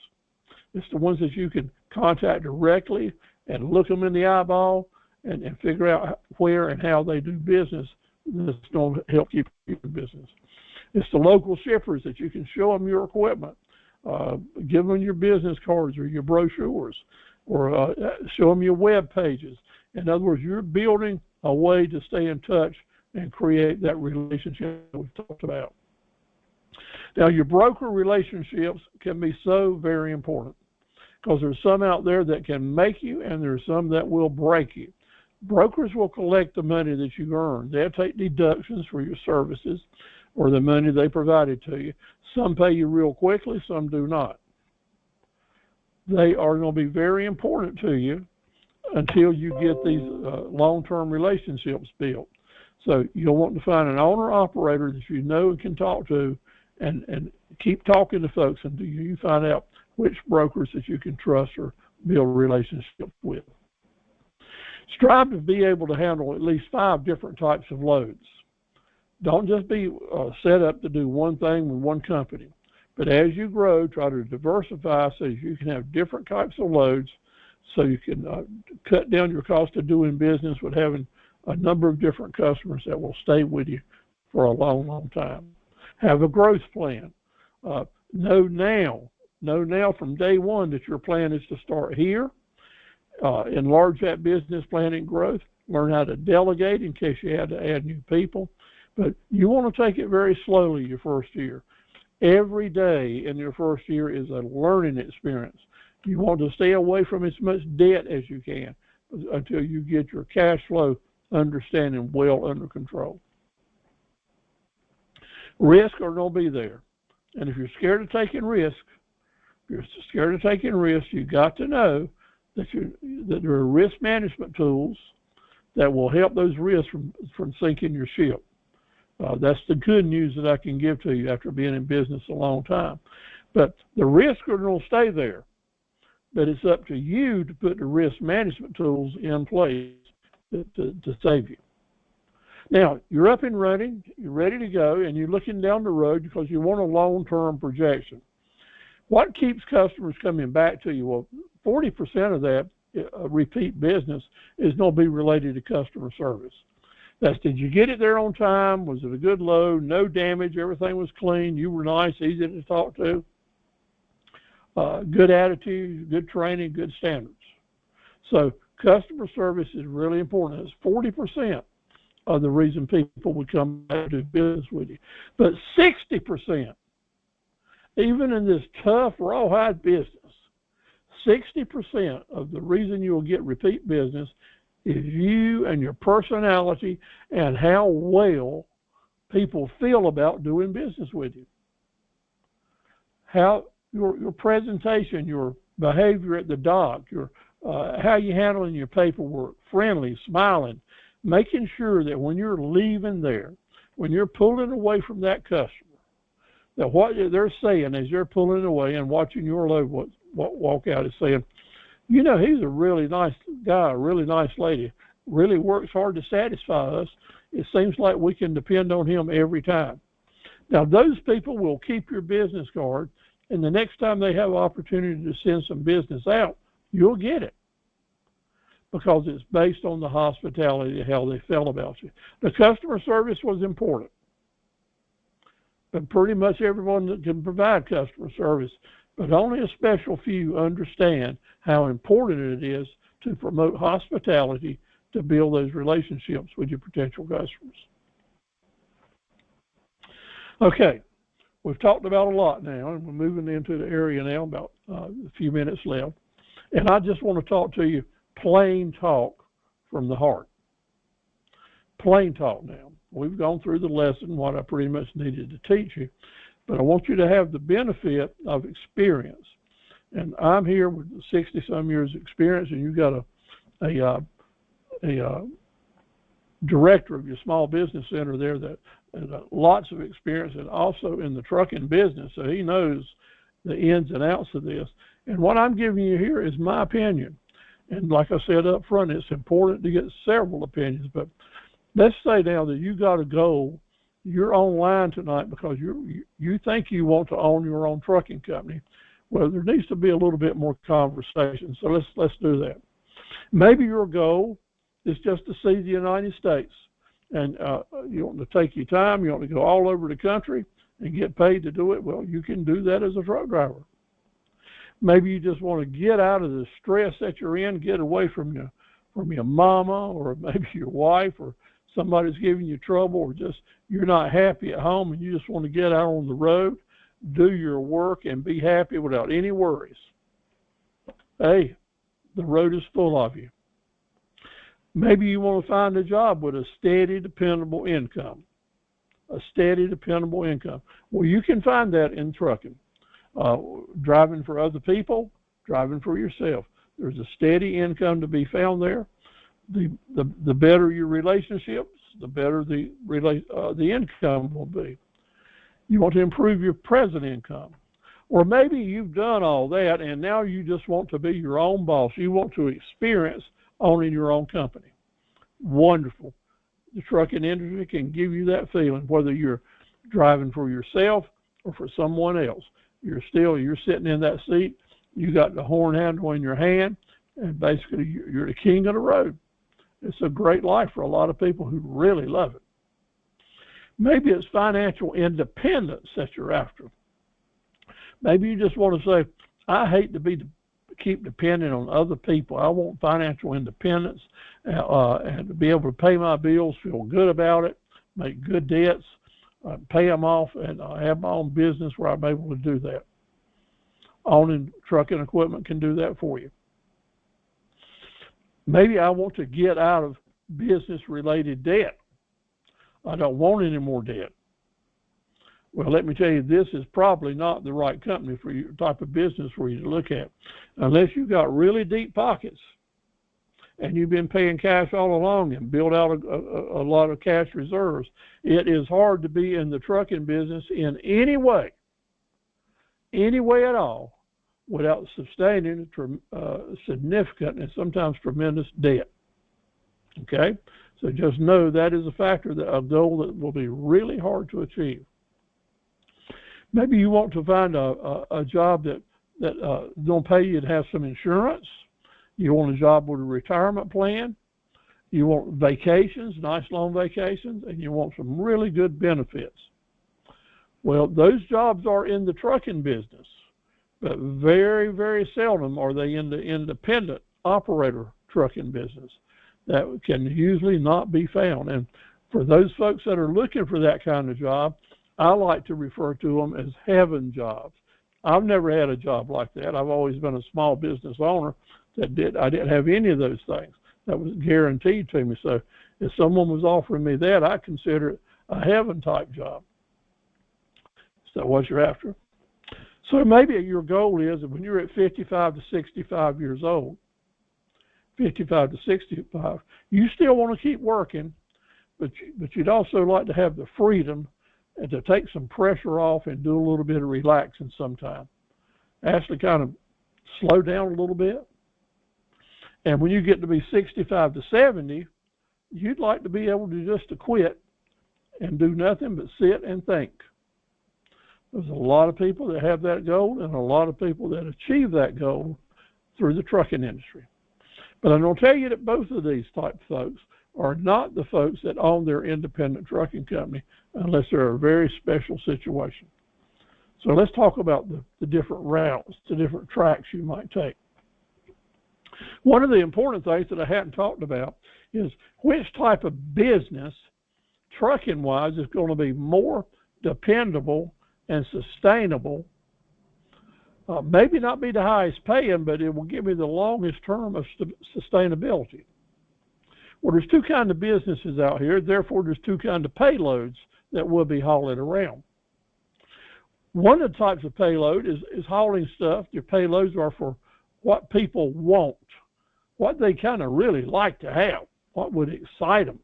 It's the ones that you can contact directly and look them in the eyeball and figure out where and how they do business. That's going to help keep you in business. It's the local shippers that you can show them your equipment, give them your business cards or your brochures, or show them your web pages. In other words, you're building a way to stay in touch and create that relationship that we've talked about. Now, your broker relationships can be so very important, because there's some out there that can make you and there's some that will break you. Brokers will collect the money that you earn. They'll take deductions for your services or the money they provided to you. Some pay you real quickly, some do not. They are going to be very important to you until you get these long-term relationships built. So you'll want to find an owner-operator that you know and can talk to, and keep talking to folks until you find out which brokers that you can trust or build relationships with. Strive to be able to handle at least 5 different types of loads. Don't just be set up to do one thing with one company, but as you grow, try to diversify so you can have different types of loads, so you can cut down your cost of doing business with having a number of different customers that will stay with you for a long, long time. Have a growth plan. Know now from day one that your plan is to start here. Enlarge that business plan and growth. Learn how to delegate in case you had to add new people. But you want to take it very slowly your first year. Every day in your first year is a learning experience. You want to stay away from as much debt as you can until you get your cash flow understanding well under control. Risk are going to be there. And if you're scared of taking risks, you got to know that there are risk management tools that will help those risks from sinking your ship. That's the good news that I can give to you after being in business a long time. But the risks are going to stay there. But it's up to you to put the risk management tools in place to save you. Now, you're up and running, you're ready to go, and you're looking down the road because you want a long-term projection. What keeps customers coming back to you? Well, 40% of that repeat business is going to be related to customer service. That's, did you get it there on time? Was it a good load? No damage? Everything was clean? You were nice, easy to talk to? Good attitude, good training, good standards. So customer service is really important. It's 40% of the reason people would come back to do business with you. But 60%, even in this tough rawhide business, 60% of the reason you will get repeat business is you and your personality and how well people feel about doing business with you. How your presentation, your behavior at the dock, how you handling your paperwork, friendly, smiling, making sure that when you're leaving there, when you're pulling away from that customer, that what they're saying as you're pulling away and watching your load walk out is saying, you know, he's a really nice guy, a really nice lady, really works hard to satisfy us. It seems like we can depend on him every time. Now, those people will keep your business card, and the next time they have an opportunity to send some business out, you'll get it, because it's based on the hospitality, how they felt about you. The customer service was important, but pretty much everyone that can provide customer service, but only a special few understand how important it is to promote hospitality to build those relationships with your potential customers. Okay, we've talked about a lot now, and we're moving into the area now, about a few minutes left. And I just want to talk to you plain talk from the heart. Plain talk now. We've gone through the lesson, what I pretty much needed to teach you, but I want you to have the benefit of experience. And I'm here with 60-some years experience, and you've got a director of your small business center there that has lots of experience, and also in the trucking business, so he knows the ins and outs of this. And what I'm giving you here is my opinion. And like I said up front, it's important to get several opinions. But let's say now that you got a goal, you're online tonight because you think you want to own your own trucking company. Well, there needs to be a little bit more conversation. So let's do that. Maybe your goal is just to see the United States, and you want to take your time. You want to go all over the country and get paid to do it. Well, you can do that as a truck driver. Maybe you just want to get out of the stress that you're in, get away from your mama, or maybe your wife, or somebody's giving you trouble, or just you're not happy at home and you just want to get out on the road, do your work, and be happy without any worries. Hey, the road is full of you. Maybe you want to find a job with a steady, dependable income. A steady, dependable income. Well, you can find that in trucking. Driving for other people, driving for yourself. There's a steady income to be found there. The better your relationships, the better the income will be. You want to improve your present income. Or maybe you've done all that and now you just want to be your own boss. You want to experience owning your own company. Wonderful. The trucking industry can give you that feeling, whether you're driving for yourself or for someone else. You're sitting in that seat, you got the horn handle in your hand, and basically you're the king of the road. It's a great life for a lot of people who really love it. Maybe it's financial independence that you're after. Maybe you just want to say, I hate to keep depending on other people. I want financial independence and to be able to pay my bills, feel good about it, make good debts, pay them off, and have my own business where I'm able to do that. Owning trucking equipment can do that for you. Maybe I want to get out of business-related debt. I don't want any more debt. Well, let me tell you, this is probably not the right company for your type of business for you to look at. Unless you've got really deep pockets and you've been paying cash all along and built out a lot of cash reserves, it is hard to be in the trucking business in any way at all, without sustaining significant and sometimes tremendous debt. Okay? So just know that is a factor, a goal that will be really hard to achieve. Maybe you want to find a job that don't pay you to have some insurance. You want a job with a retirement plan. You want vacations, nice long vacations, and you want some really good benefits. Well, those jobs are in the trucking business, but very, very seldom are they in the independent operator trucking business. That can usually not be found. And for those folks that are looking for that kind of job, I like to refer to them as heaven jobs. I've never had a job like that. I've always been a small business owner I didn't have any of those things. That was guaranteed to me. So if someone was offering me that, I consider it a heaven type job. So what you're after. So maybe your goal is that when you're at 55 to 65 years old, 55 to 65, you still want to keep working, but you'd also like to have the freedom and to take some pressure off and do a little bit of relaxing sometime. Actually kind of slow down a little bit. And when you get to be 65 to 70, you'd like to be able to just to quit and do nothing but sit and think. There's a lot of people that have that goal and a lot of people that achieve that goal through the trucking industry. But I'm going to tell you that both of these type of folks are not the folks that own their independent trucking company unless they're a very special situation. So let's talk about the different routes, the different tracks you might take. One of the important things that I hadn't talked about is which type of business, trucking-wise, is going to be more dependable and sustainable. Maybe not be the highest paying, but it will give me the longest term of sustainability. Well, there's two kinds of businesses out here. Therefore, there's two kinds of payloads that will be hauling around. One of the types of payload is hauling stuff. Your payloads are for what people want, what they kind of really like to have, what would excite them.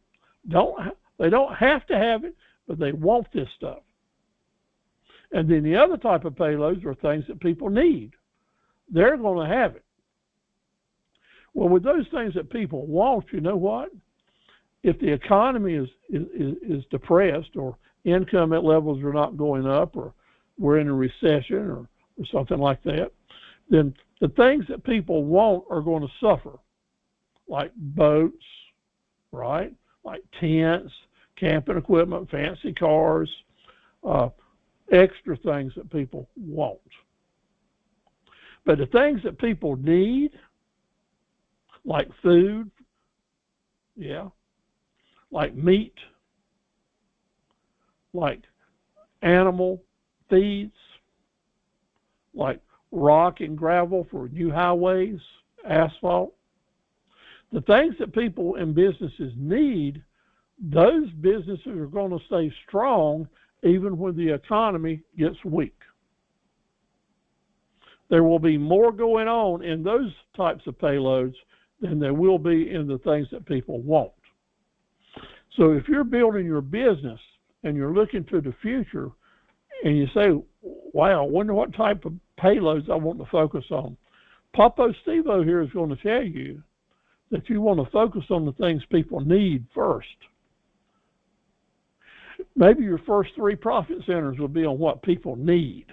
They don't have to have it, but they want this stuff. And then the other type of payloads are things that people need. They're going to have it. Well, with those things that people want, you know what? If the economy is depressed or income levels are not going up or we're in a recession or something like that, then the things that people want are going to suffer, like boats, right? Like tents, camping equipment, fancy cars, extra things that people want. But the things that people need, like food, like meat, like animal feeds, like rock and gravel for new highways, asphalt. The things that people and businesses need, those businesses are going to stay strong even when the economy gets weak. There will be more going on in those types of payloads than there will be in the things that people want. So if you're building your business and you're looking to the future and you say, wow, I wonder what type of payloads I want to focus on. Papo Stevo here is going to tell you that you want to focus on the things people need first. Maybe your first 3 profit centers will be on what people need.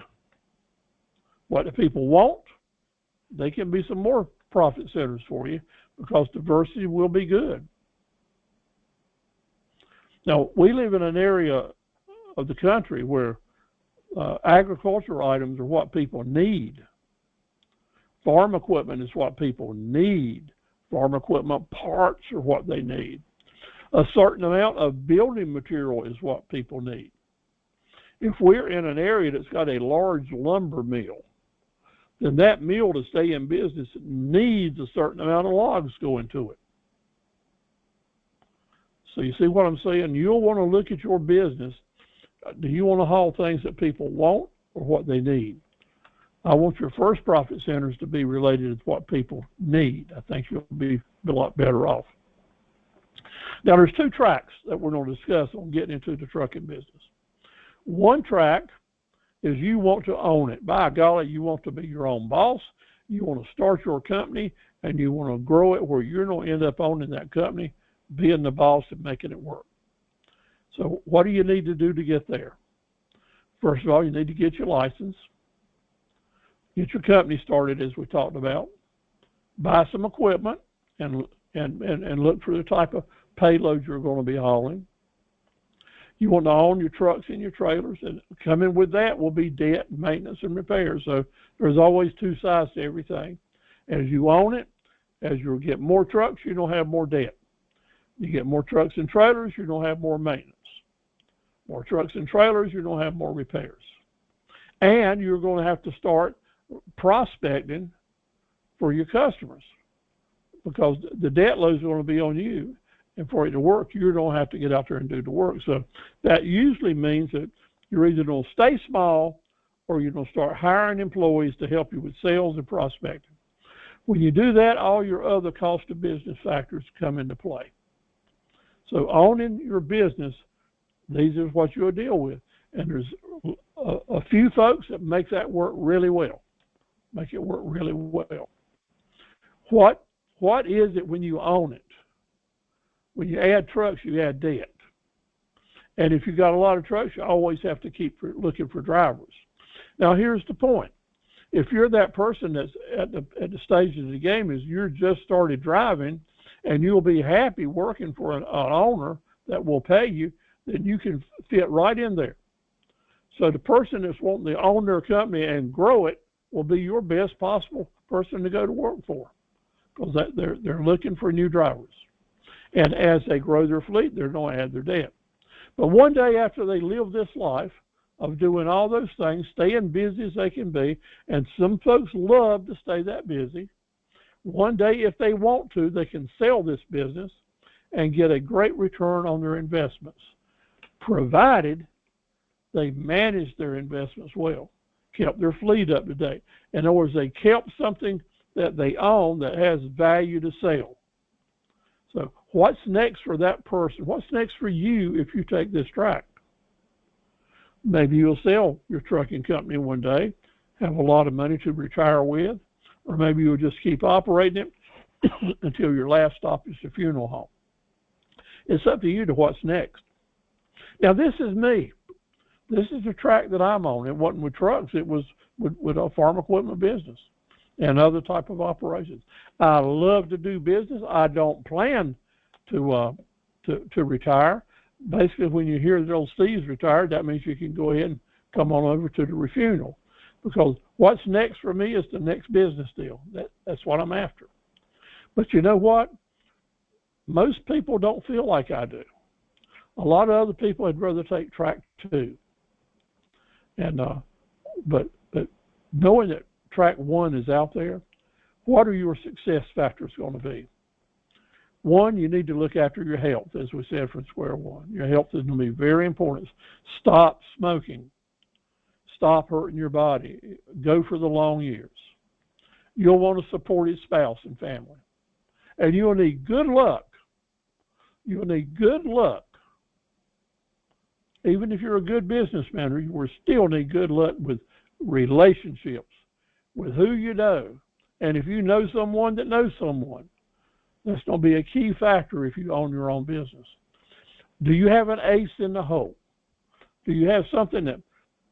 What do people want? They can be some more profit centers for you because diversity will be good. Now, we live in an area of the country where agricultural items are what people need. Farm equipment is what people need. Farm equipment parts are what they need. A certain amount of building material is what people need. If we're in an area that's got a large lumber mill, then that mill to stay in business needs a certain amount of logs going to it. So you see what I'm saying? You'll want to look at your business do you want to haul things that people want or what they need? I want your first profit centers to be related to what people need. I think you'll be a lot better off. Now, there's two tracks that we're going to discuss on getting into the trucking business. One track is you want to own it. By golly, you want to be your own boss. You want to start your company, and you want to grow it where you're going to end up owning that company, being the boss and making it work. So what do you need to do to get there? First of all, you need to get your license, get your company started, as we talked about, buy some equipment, and look for the type of payload you're going to be hauling. You want to own your trucks and your trailers, and coming with that will be debt, maintenance, and repairs. So there's always two sides to everything. As you own it, as you get more trucks, you don't have more debt. You get more trucks and trailers, you don't have more maintenance. More trucks and trailers, you don't have more repairs. And you're going to have to start prospecting for your customers, because the debt load is going to be on you. And for it to work, you don't have to get out there and do the work. So that usually means that you're either going to stay small or you're going to start hiring employees to help you with sales and prospecting. When you do that, all your other cost of business factors come into play. So owning your business, these are what you'll deal with. And there's a few folks that make that work really well, make it work really well. What is it when you own it? When you add trucks, you add debt. And if you've got a lot of trucks, you always have to keep looking for drivers. Now, here's the point. If you're that person that's at the stage of the game is you're just started driving and you'll be happy working for an owner that will pay you, then you can fit right in there. So the person that's wanting to own their company and grow it will be your best possible person to go to work for, because they're looking for new drivers. And as they grow their fleet, they're going to add their debt. But one day after they live this life of doing all those things, staying busy as they can be, and some folks love to stay that busy, one day if they want to, they can sell this business and get a great return on their investments, provided they manage their investments well, kept their fleet up to date. In other words, they kept something that they own that has value to sell. So what's next for that person? What's next for you if you take this track? Maybe you'll sell your trucking company one day, have a lot of money to retire with, or maybe you'll just keep operating it until your last stop is the funeral home. It's up to you to what's next. Now, this is me. This is the track that I'm on. It wasn't with trucks. It was with a farm equipment business and other type of operations. I love to do business. I don't plan to retire. Basically, when you hear that old Steve's retired, that means you can go ahead and come on over to the refuneral, because what's next for me is the next business deal. That's what I'm after. But you know what? Most people don't feel like I do. A lot of other people would rather take track 2. And but knowing that track 1 is out there, what are your success factors going to be? One, you need to look after your health, as we said from square one. Your health is going to be very important. Stop smoking. Stop hurting your body. Go for the long years. You'll want a supportive spouse and family. And you'll need good luck. You'll need good luck. Even if you're a good businessman, you will still need good luck with relationships, with who you know. And if you know someone that knows someone, that's going to be a key factor if you own your own business. Do you have an ace in the hole? Do you have something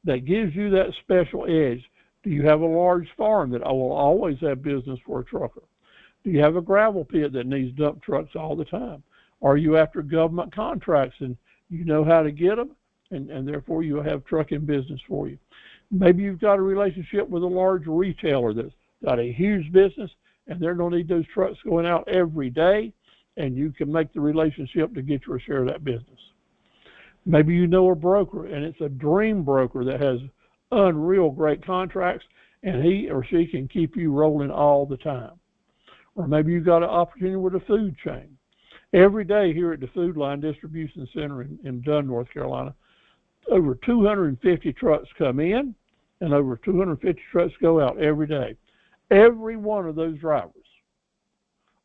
that gives you that special edge? Do you have a large farm that will always have business for a trucker? Do you have a gravel pit that needs dump trucks all the time? Are you after government contracts and you know how to get them, and therefore you'll have trucking business for you? Maybe you've got a relationship with a large retailer that's got a huge business, and they're going to need those trucks going out every day, and you can make the relationship to get your share of that business. Maybe you know a broker, and it's a dream broker that has unreal great contracts, and he or she can keep you rolling all the time. Or maybe you've got an opportunity with a food chain. Every day here at the Food Line Distribution Center in Dunn, North Carolina, over 250 trucks come in and over 250 trucks go out every day. Every one of those drivers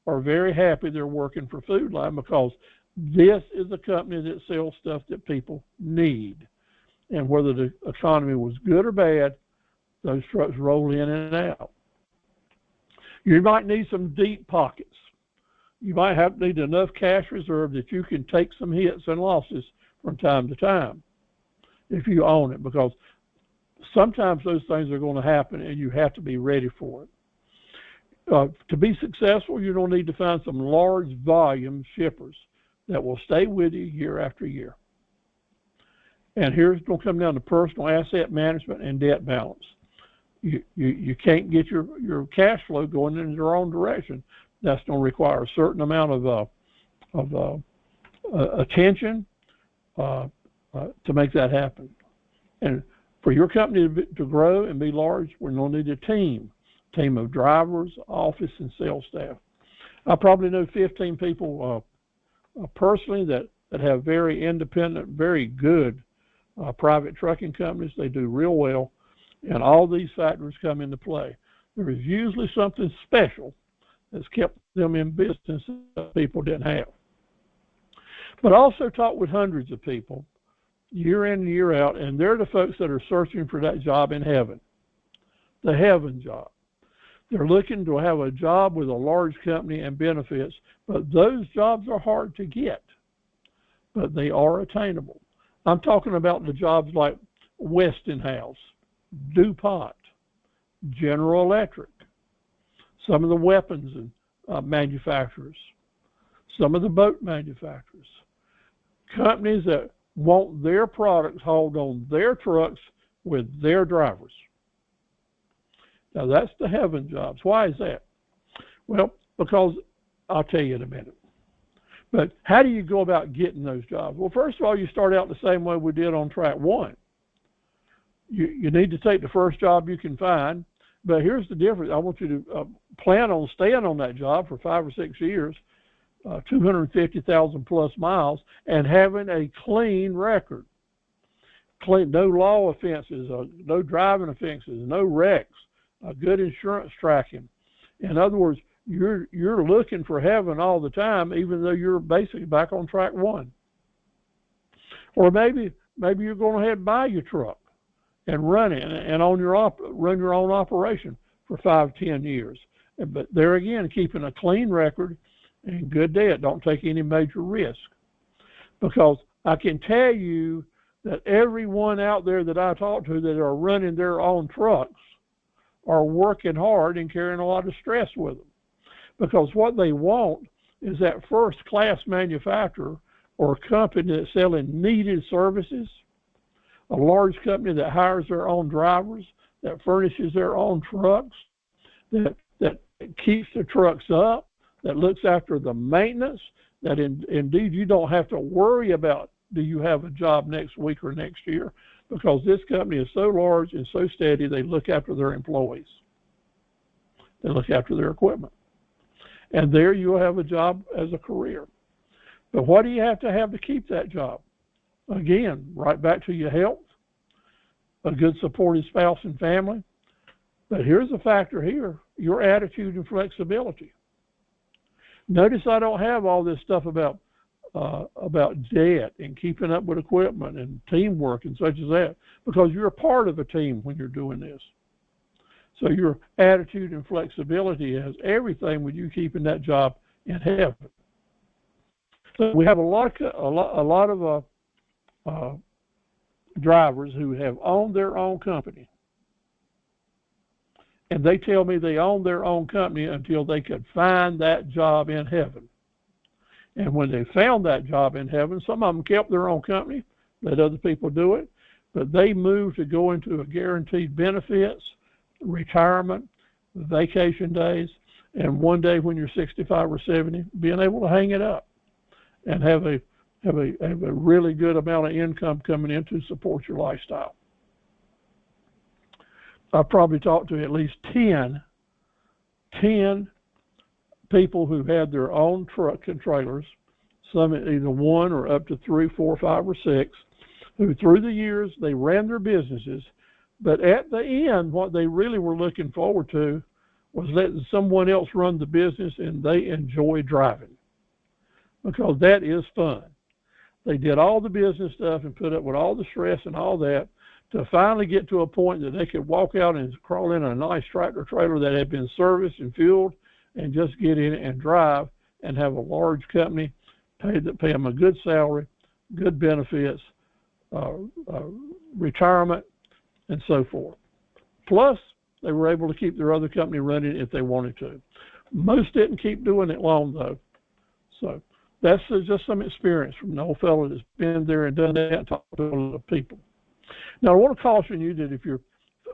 are very happy they're working for Food Line because this is a company that sells stuff that people need. And whether the economy was good or bad, those trucks roll in and out. You might need some deep pockets. You might need enough cash reserve that you can take some hits and losses from time to time if you own it, because sometimes those things are going to happen and you have to be ready for it. To be successful, you're going to need to find some large volume shippers that will stay with you year after year. And here's going to come down to personal asset management and debt balance. You can't get your cash flow going in the wrong direction. That's going to require a certain amount of attention to make that happen. And for your company to grow and be large, we're going to need a team of drivers, office, and sales staff. I probably know 15 people personally that have very independent, very good private trucking companies. They do real well, and all these factors come into play. There is usually something special that's kept them in business that people didn't have. But I also talk with hundreds of people year in and year out, and they're the folks that are searching for that job in heaven, the heaven job. They're looking to have a job with a large company and benefits, but those jobs are hard to get, but they are attainable. I'm talking about the jobs like Westinghouse, DuPont, General Electric, some of the weapons manufacturers, some of the boat manufacturers, companies that want their products hauled on their trucks with their drivers. Now that's the heaven jobs. Why is that? Well, because I'll tell you in a minute. But how do you go about getting those jobs? Well, first of all, you start out the same way we did on track one. You need to take the first job you can find, but here's the difference. I want you to plan on staying on that job for 5 or 6 years, 250,000 plus miles, and having a clean record. Clean, no law offenses, no driving offenses, no wrecks, good insurance tracking. In other words, you're looking for heaven all the time, even though you're basically back on track one. Or maybe you're going ahead and buy your truck and run it and run your own operation for 5, 10 years. But there again, keeping a clean record and good debt. Don't take any major risk, because I can tell you that everyone out there that I talk to that are running their own trucks are working hard and carrying a lot of stress with them, because what they want is that first-class manufacturer or company that's selling needed services, a large company that hires their own drivers, that furnishes their own trucks, that keeps the trucks up, that looks after the maintenance, that indeed you don't have to worry about do you have a job next week or next year, because this company is so large and so steady, they look after their employees. They look after their equipment. And there you'll have a job as a career. But what do you have to keep that job? Again, right back to your health, a good supportive spouse and family. But here's a factor here, your attitude and flexibility. Notice I don't have all this stuff about debt and keeping up with equipment and teamwork and such as that, because you're a part of a team when you're doing this. So your attitude and flexibility has everything with you keeping that job in heaven. So we have a lot of drivers who have owned their own company, and they tell me they own their own company until they could find that job in heaven. And when they found that job in heaven, some of them kept their own company, let other people do it, but they moved to go into a guaranteed benefits, retirement, vacation days, and one day when you're 65 or 70, being able to hang it up and have a really good amount of income coming in to support your lifestyle. I've probably talked to at least 10 people who had their own truck and trailers, some either one or up to 3, 4, 5, or 6, who through the years, they ran their businesses, but at the end, what they really were looking forward to was letting someone else run the business, and they enjoy driving because that is fun. They did all the business stuff and put up with all the stress and all that to finally get to a point that they could walk out and crawl in a nice tractor trailer that had been serviced and fueled and just get in and drive and have a large company, pay them a good salary, good benefits, retirement, and so forth. Plus, they were able to keep their other company running if they wanted to. Most didn't keep doing it long, though. So that's just some experience from an old fellow that's been there and done that and talked to a lot of people. Now, I want to caution you that if you're,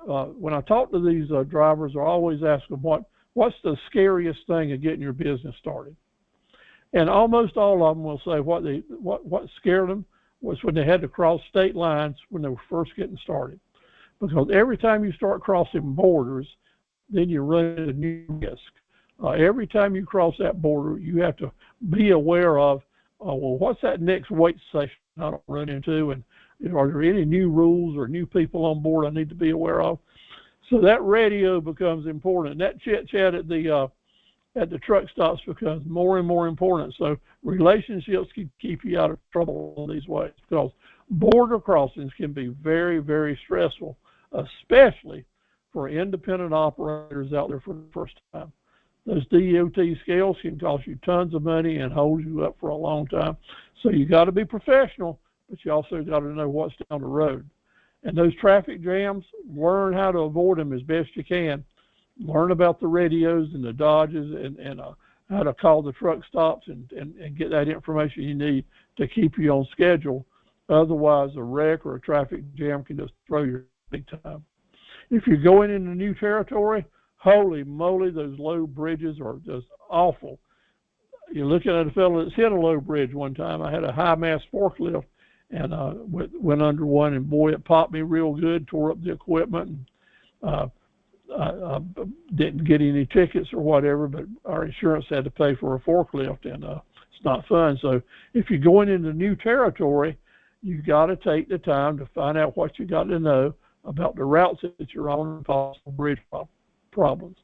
when I talk to these drivers, I always ask them what's the scariest thing of getting your business started. And almost all of them will say what scared them was when they had to cross state lines when they were first getting started. Because every time you start crossing borders, then you run a new risk. Every time you cross that border, you have to be aware of, well, what's that next wait station I don't run into, and are there any new rules or new people on board I need to be aware of? So that radio becomes important. That chit chat at the truck stops becomes more and more important. So relationships can keep you out of trouble in these ways, because border crossings can be very, very stressful, especially for independent operators out there for the first time. Those DOT scales can cost you tons of money and hold you up for a long time. So you got to be professional, but you also got to know what's down the road. And those traffic jams, learn how to avoid them as best you can. Learn about the radios and the dodges and how to call the truck stops and get that information you need to keep you on schedule. Otherwise, a wreck or a traffic jam can just throw you big time. If you're going into new territory, holy moly, those low bridges are just awful. You're looking at a fellow that's hit a low bridge one time. I had a high-mast forklift and went under one, and boy, it popped me real good, tore up the equipment, and I didn't get any tickets or whatever, but our insurance had to pay for a forklift, and it's not fun. So if you're going into new territory, you got to take the time to find out what you got to know about the routes that you're on and possible bridge problems.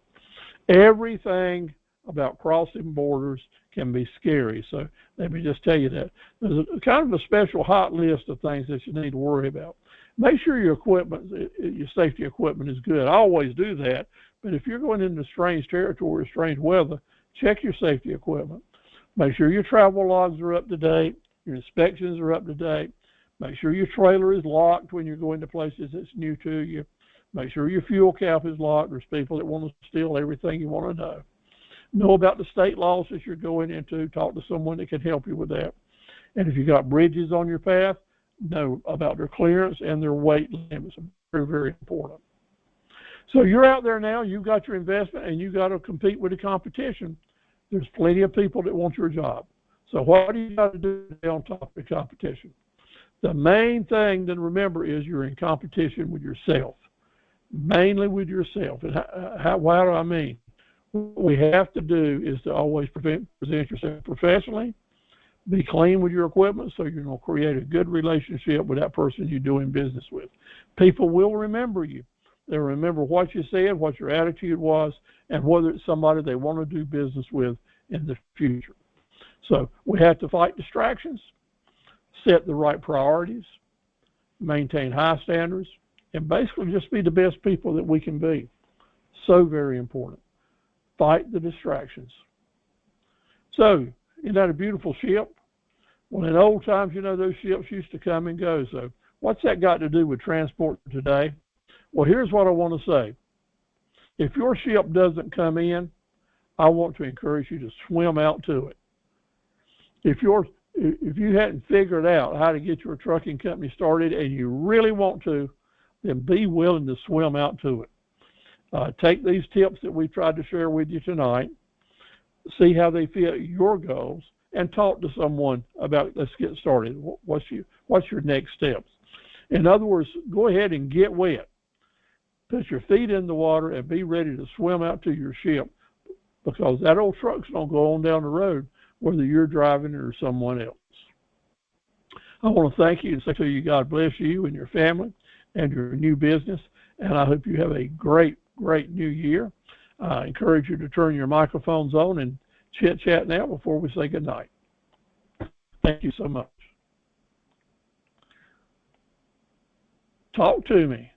Everything about crossing borders can be scary. So let me just tell you that. There's a kind of a special hot list of things that you need to worry about. Make sure your equipment, your safety equipment is good. I always do that. But if you're going into strange territory, strange weather, check your safety equipment. Make sure your travel logs are up to date. Your inspections are up to date. Make sure your trailer is locked when you're going to places that's new to you. Make sure your fuel cap is locked. There's people that want to steal everything you want to know. Know about the state laws that you're going into. Talk to someone that can help you with that. And if you've got bridges on your path, know about their clearance and their weight limits. Very, very important. So you're out there now. You've got your investment, and you've got to compete with the competition. There's plenty of people that want your job. So what do you got to do to stay on top of the competition? The main thing to remember is you're in competition with yourself, mainly with yourself. And what do I mean? What we have to do is to always present yourself professionally, be clean with your equipment, so you're going to create a good relationship with that person you're doing business with. People will remember you. They'll remember what you said, what your attitude was, and whether it's somebody they want to do business with in the future. So we have to fight distractions, set the right priorities, maintain high standards, and basically just be the best people that we can be. So very important. Fight the distractions. So, isn't that a beautiful ship? Well, in old times, those ships used to come and go. So what's that got to do with transport today? Well, here's what I want to say. If your ship doesn't come in, I want to encourage you to swim out to it. If you hadn't figured out how to get your trucking company started and you really want to, then be willing to swim out to it. Take these tips that we tried to share with you tonight, see how they fit your goals, and talk to someone about, let's get started. What's your next steps? In other words, go ahead and get wet. Put your feet in the water and be ready to swim out to your ship, because that old truck's going to go on down the road, whether you're driving it or someone else. I want to thank you and say to you, God bless you and your family and your new business. And I hope you have a great, great new year. I encourage you to turn your microphones on and chit chat now before we say goodnight. Thank you so much. Talk to me.